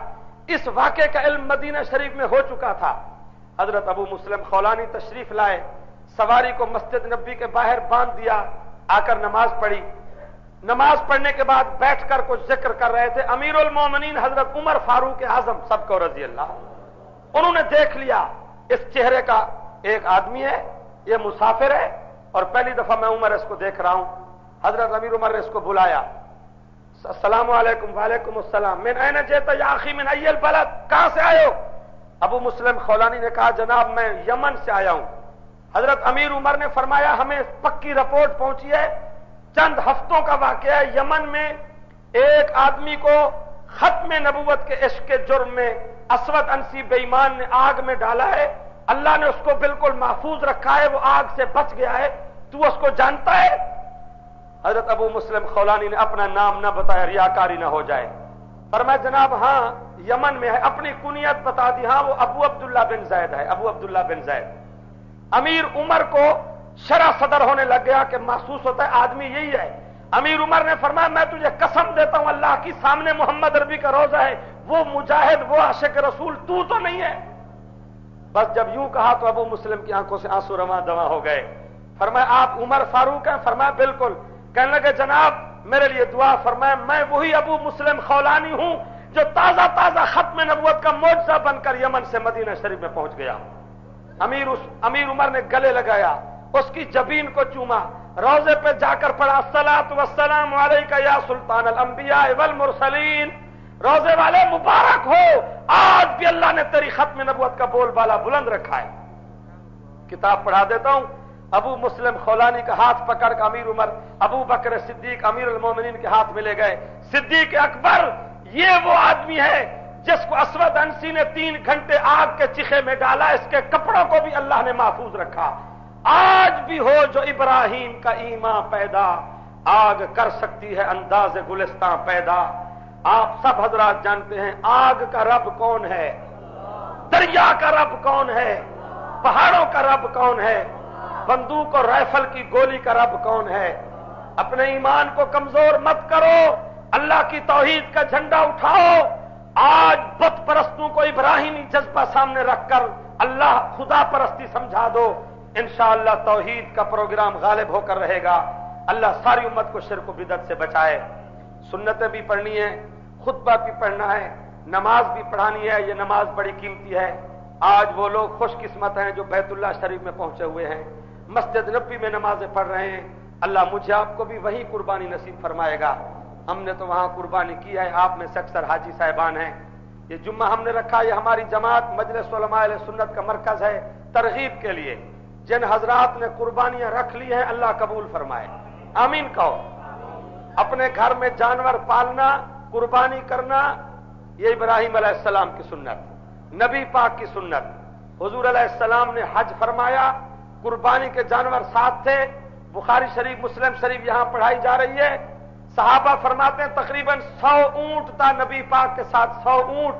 اس واقعے کا علم مدینہ شریف میں ہو چکا تھا۔ حضرت ابو مسلم خولانی تشریف لائے، سواری کو مسجد نبی کے باہر باندھ دیا، آ کر نماز پڑھی۔ نماز پڑھنے کے بعد بیٹھ کر کچھ ذکر کر رہے تھے، امیر المومنین حضرت عمر فاروق اعظم سب کو رضی اللہ، انہوں نے دیکھ لیا اس چہرے کا ایک آدمی ہے، یہ مسافر ہے، اور پہلی دفعہ میں عمر اس کو دیکھ رہا ہوں۔ حضرت امیر عمر نے اس کو بلایا، السلام علیکم، وعلیکم السلام، من این جیتا یا اخی من ای البلد، کہاں سے آئے ہو؟ ابو مسلم خولانی نے کہا جناب میں یمن سے آیا ہوں۔ حضرت امیر عمر نے فرمایا ہمیں پکی رپورٹ پہنچی ہے، چند ہفتوں کا واقعہ ہے، یمن میں ایک آدمی کو ختم نبوت کے عشق کے جرم میں اسود انسی بے ایمان نے آگ میں ڈالا ہے، اللہ نے اس کو بالکل محفوظ رکھا ہے، وہ آگ سے بچ گیا ہے، تو اس کو جانتا ہے؟ حضرت ابو مسلم خولانی نے اپنا نام نہ بتایا، ریاکاری نہ ہو جائے، فرمایا جناب ہاں یمن میں ہے، اپنی کنیت بتا دی، ہاں وہ ابو عبداللہ بن زید ہے، ابو عبداللہ بن زید۔ امیر عمر کو شرح صدر ہونے لگ گیا کہ محسوس ہوتا ہے آدمی یہی ہے۔ امیر عمر نے فرمایا میں تجھے قسم دیتا ہوں اللہ کی، سامنے محمد عربی کا روضہ ہے، وہ مجاہد، وہ عاشق رسول تو نہیں ہے۔ بس جب یوں کہا تو ابو مسلم کی آنکھوں سے آنسو رواں دواں ہو گئے۔ فرمایا آپ عمر فاروق ہیں؟ فرمایا بالکل۔ کہنے لگے جناب میرے لیے دعا فرمائے، میں وہی ابو مسلم خولانی ہوں جو تازہ تازہ ختم نبوت کا معجزہ بن کر یمن سے مدینہ شریف میں پہنچ گیا۔ امیر عمر نے گلے لگایا، اس کی جبین کو چوما، روضے پہ جا کر پڑھا الصلاۃ والسلام علیک یا سلطان الانبیاء والمرسلین، روضے والے مبارک ہو، آج بھی اللہ نے تیری ختم نبوت کا بول بالا بلند رکھا ہے۔ کتاب پڑھا دیتا ہوں، ابو مسلم خولانی کا ہاتھ پکڑ کر امیر عمر، ابو بکر صدیق امیر المومنین کے ہاتھ ملے گئے۔ صدیق اکبر یہ وہ آدمی ہے جس کو اسود انسی نے 3 گھنٹے آگ کے چیخے میں ڈالا، اس کے کپڑوں کو بھی اللہ نے محفوظ رکھا۔ آج بھی ہو جو ابراہیم کا ایمان پیدا، آگ کر سکتی ہے انداز گلستان پیدا۔ آپ سب حضرات جانتے ہیں آگ کا رب کون ہے، دریا کا رب کون ہے، پہاڑوں کا رب کون ہے، بندوق اور رائفل کی گولی کا رب کون ہے۔ اپنے ایمان کو کمزور مت کرو، اللہ کی توحید کا جھنڈا اٹھاؤ۔ آج بت پرستوں کو ابراہیمی جذبہ سامنے رکھ کر اللہ خدا پرستی سمجھا دو، انشاءاللہ توحید کا پروگرام غالب ہو کر رہے گا۔ اللہ ساری امت کو شرک و بدعت سے بچائے۔ سنتیں بھی پڑھنی ہے، خطبہ بھی پڑھنا ہے، نماز بھی پڑھانی ہے، یہ نماز بڑی قیمتی ہے۔ آج وہ لوگ خوش قسمت ہیں جو بیت اللہ شریف میں پہنچے ہوئے ہیں، مسجد نبی میں نمازیں پڑھ رہے ہیں۔ اللہ مجھے آپ کو بھی وہی قربانی نصیب فرمائے گا۔ ہم نے تو وہاں قربانی کی ہے، آپ میں سے اکثر حاجی صاحبان ہیں۔ یہ جمعہ ہم نے رکھا، یہ ہماری جماعت مجلس علماء اہل سنت کا مرکز ہے ترغیب کے لیے۔ جن حضرات نے قربانیاں رکھ لی ہیں اللہ قبول فرمائے، آمین کہو۔ اپنے گھر میں جانور پالنا، قربانی کرنا، یہ ابراہیم علیہ السلام کی سنت، نبی پاک کی سنت۔ حضور علیہ السلام نے حج فرمایا، قربانی کے جانور ساتھ تھے، بخاری شریف مسلم شریف یہاں پڑھائی جا رہی ہے۔ صحابہ فرماتے ہیں تقریباً 100 اونٹ تھا نبی پاک کے ساتھ، 100 اونٹ،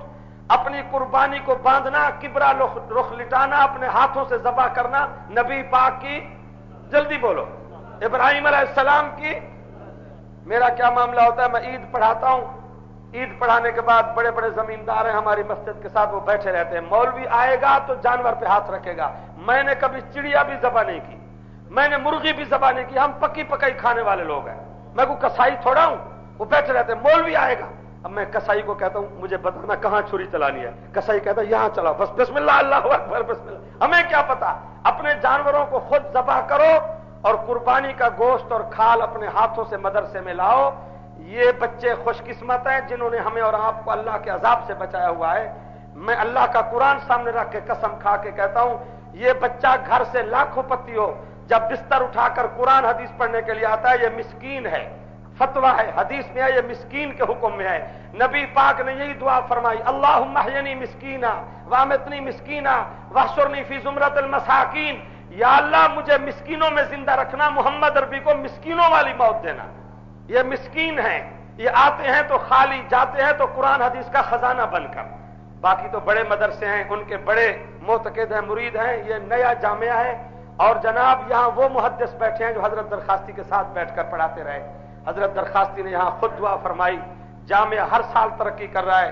اپنی قربانی کو باندھنا، کبرا رخ لٹانا، اپنے ہاتھوں سے ذبح کرنا، نبی پاک کی، جلدی بولو، ابراہیم علیہ السلام کی۔ میرا کیا معاملہ ہوتا ہے، میں عید پڑھاتا ہوں، عید پڑھانے کے بعد بڑے بڑے زمیندار ہیں ہماری مسجد کے ساتھ، وہ بیٹھے رہتے ہیں، مولوی آئے گا تو جانور پہ ہاتھ رکھے گا۔ میں نے کبھی چڑیا بھی ذبح نہیں کی، میں نے مرغی بھی ذبح نہیں کی، ہم پکی پکائی کھانے والے لوگ ہیں، میں کو کسائی تھوڑا ہوں۔ وہ بیٹھے رہتے ہیں، مولوی آئے گا، اب میں کسائی کو کہتا ہوں مجھے بتانا کہاں چھری چلانی ہے، کسائی کہتا ہے یہاں چلاؤ، بس بسم اللہ اللہ اکبر بسم اللہ۔ ہمیں کیا پتا، اپنے جانوروں کو خود ذبح کرو اور قربانی کا گوشت اور کھال اپنے ہاتھوں سے مدرسے میں لاؤ۔ یہ بچے خوش قسمت ہیں جنہوں نے ہمیں اور آپ کو اللہ کے عذاب سے بچایا ہوا ہے۔ میں اللہ کا قرآن سامنے رکھ کے قسم کھا کے کہتا ہوں، یہ بچہ گھر سے لاکھوں پتی ہو، جب بستر اٹھا کر قرآن حدیث پڑھنے کے لیے آتا ہے، یہ مسکین ہے، فتویٰ ہے، حدیث میں ہے، یہ مسکین کے حکم میں ہے۔ نبی پاک نے یہی دعا فرمائی، اللہم احینی مسکینا وامتنی مسکینا واحشرنی فی زمرۃ المساکین، یا اللہ مجھے مسکینوں میں زندہ رکھنا، محمد عربی کو مسکینوں والی موت دینا۔ یہ مسکین ہیں، یہ آتے ہیں تو خالی، جاتے ہیں تو قرآن حدیث کا خزانہ بن کر۔ باقی تو بڑے مدرسے ہیں، ان کے بڑے معتقد ہیں، مرید ہیں، یہ نیا جامعہ ہے، اور جناب یہاں وہ محدث بیٹھے ہیں جو حضرت درخواستی کے ساتھ بیٹھ کر پڑھاتے رہے۔ حضرت درخواستی نے یہاں خود دعا فرمائی، جامعہ ہر سال ترقی کر رہا ہے،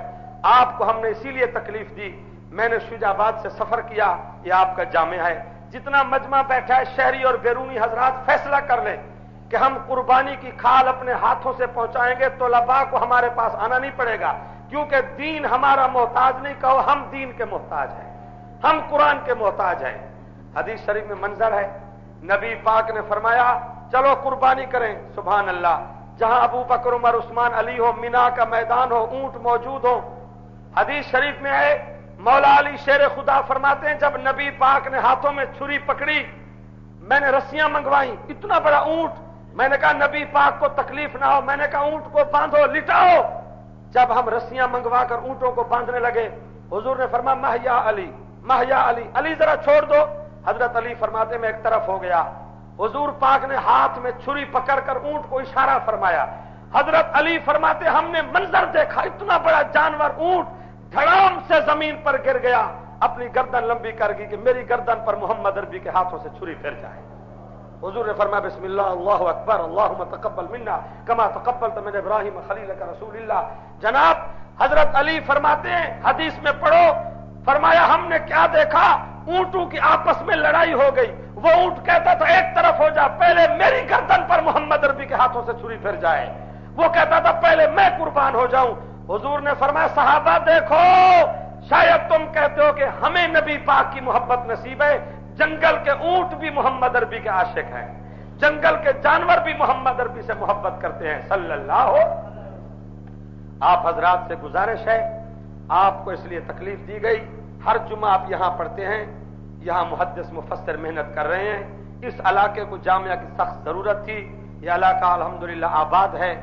آپ کو ہم نے اسی لیے تکلیف دی، میں نے شجاع آباد سے سفر کیا، یہ آپ کا جامعہ ہے، جتنا مجمع بیٹھا ہے شہری اور بیرونی حضرات فیصلہ کر لیں کہ ہم قربانی کی کھال اپنے ہاتھوں سے پہنچائیں گے، طلباء کو ہمارے پاس آنا نہیں پڑے گا، کیونکہ دین ہمارا محتاج نہیں، کہو ہم دین کے محتاج ہیں، ہم قرآن کے محتاج ہیں۔ حدیث شریف میں منظر ہے، نبی پاک نے فرمایا چلو قربانی کریں، سبحان اللہ، جہاں ابو بکر عمر عثمان علی ہو، مینا کا میدان ہو، اونٹ موجود ہو۔ حدیث شریف میں ہے، مولا علی شیر خدا فرماتے ہیں جب نبی پاک نے ہاتھوں میں چھری پکڑی، میں نے رسیاں منگوائی، اتنا بڑا اونٹ، میں نے کہا نبی پاک کو تکلیف نہ ہو، میں نے کہا اونٹ کو باندھو، لٹاؤ۔ جب ہم رسیاں منگوا کر اونٹوں کو باندھنے لگے، حضور نے فرمایا مہیا علی، مہیا علی، علی ذرا چھوڑ دو۔ حضرت علی فرماتے میں ایک طرف ہو گیا، حضور پاک نے ہاتھ میں چھری پکڑ کر اونٹ کو اشارہ فرمایا، حضرت علی فرماتے ہم نے منظر دیکھا، اتنا بڑا جانور اونٹ دھڑام سے زمین پر گر گیا، اپنی گردن لمبی کر گئی کہ میری گردن پر محمد عربی کے ہاتھوں سے چھری پھر جائے۔ حضور نے فرمایا بسم اللہ اللہ اکبر، اللہم تقبل منا کما تقبلت من ابراہیم خلیلک رسول اللہ۔ جناب حضرت علی فرماتے ہیں، حدیث میں پڑھو، فرمایا ہم نے کیا دیکھا، اونٹوں کی آپس میں لڑائی ہو گئی، وہ اونٹ کہتا تھا ایک طرف ہو جا، پہلے میری گردن پر محمد عربی کے ہاتھوں سے چھری پھر جائے، وہ کہتا تھا پہلے میں قربان ہو جاؤں۔ حضور نے فرمایا صحابہ دیکھو، شاید تم کہتے ہو کہ ہمیں نبی پاک کی محبت نصیب ہے، جنگل کے اونٹ بھی محمد عربی کے عاشق ہیں، جنگل کے جانور بھی محمد عربی سے محبت کرتے ہیں صلی اللہ ہو۔ آپ حضرات سے گزارش ہے، آپ کو اس لیے تکلیف دی گئی، ہر جمعہ آپ یہاں پڑھتے ہیں، یہاں محدث مفسر محنت کر رہے ہیں، اس علاقے کو جامعہ کی سخت ضرورت تھی، یہ علاقہ الحمدللہ آباد ہے،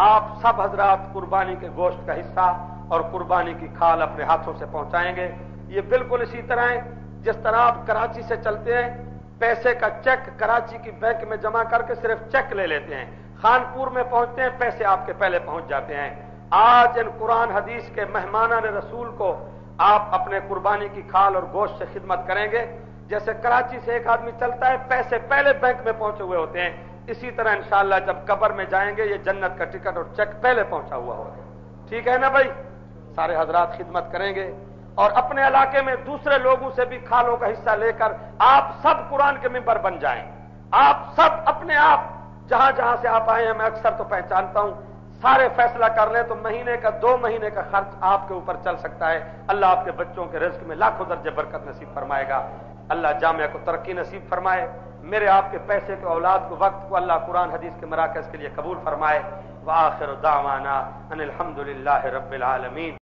آپ سب حضرات قربانی کے گوشت کا حصہ اور قربانی کی کھال اپنے ہاتھوں سے پہنچائیں گے۔ یہ بالکل اسی طرح ہے جس طرح آپ کراچی سے چلتے ہیں، پیسے کا چیک کراچی کی بینک میں جمع کر کے صرف چیک لے لیتے ہیں، خانپور میں پہنچتے ہیں پیسے آپ کے پہلے پہنچ جاتے ہیں۔ آج ان قرآن حدیث کے مہمانان رسول کو آپ اپنے قربانی کی کھال اور گوشت سے خدمت کریں گے، جیسے کراچی سے ایک آدمی چلتا ہے پیسے پہلے بینک میں پہنچے ہوئے ہوتے ہیں، اسی طرح انشاءاللہ جب قبر میں جائیں گے یہ جنت کا ٹکٹ اور چیک پہلے پہنچا ہوا ہوگا۔ ٹھیک ہے نا بھائی، سارے حضرات خدمت کریں گے، اور اپنے علاقے میں دوسرے لوگوں سے بھی کھالوں کا حصہ لے کر آپ سب قرآن کے ممبر بن جائیں، آپ سب اپنے آپ جہاں جہاں سے آپ آئے ہیں، میں اکثر تو پہچانتا ہوں، سارے فیصلہ کر لیں تو مہینے کا 2 مہینے کا خرچ آپ کے اوپر چل سکتا ہے۔ اللہ آپ کے بچوں کے رزق میں لاکھوں درجے برکت نصیب فرمائے گا، اللہ جامعہ کو ترقی نصیب فرمائے، میرے آپ کے پیسے کو، اولاد کو، وقت کو اللہ قرآن حدیث کے مراکز کے لیے قبول فرمائے۔ وآخر دعوانا ان الحمدللہ رب العالمین۔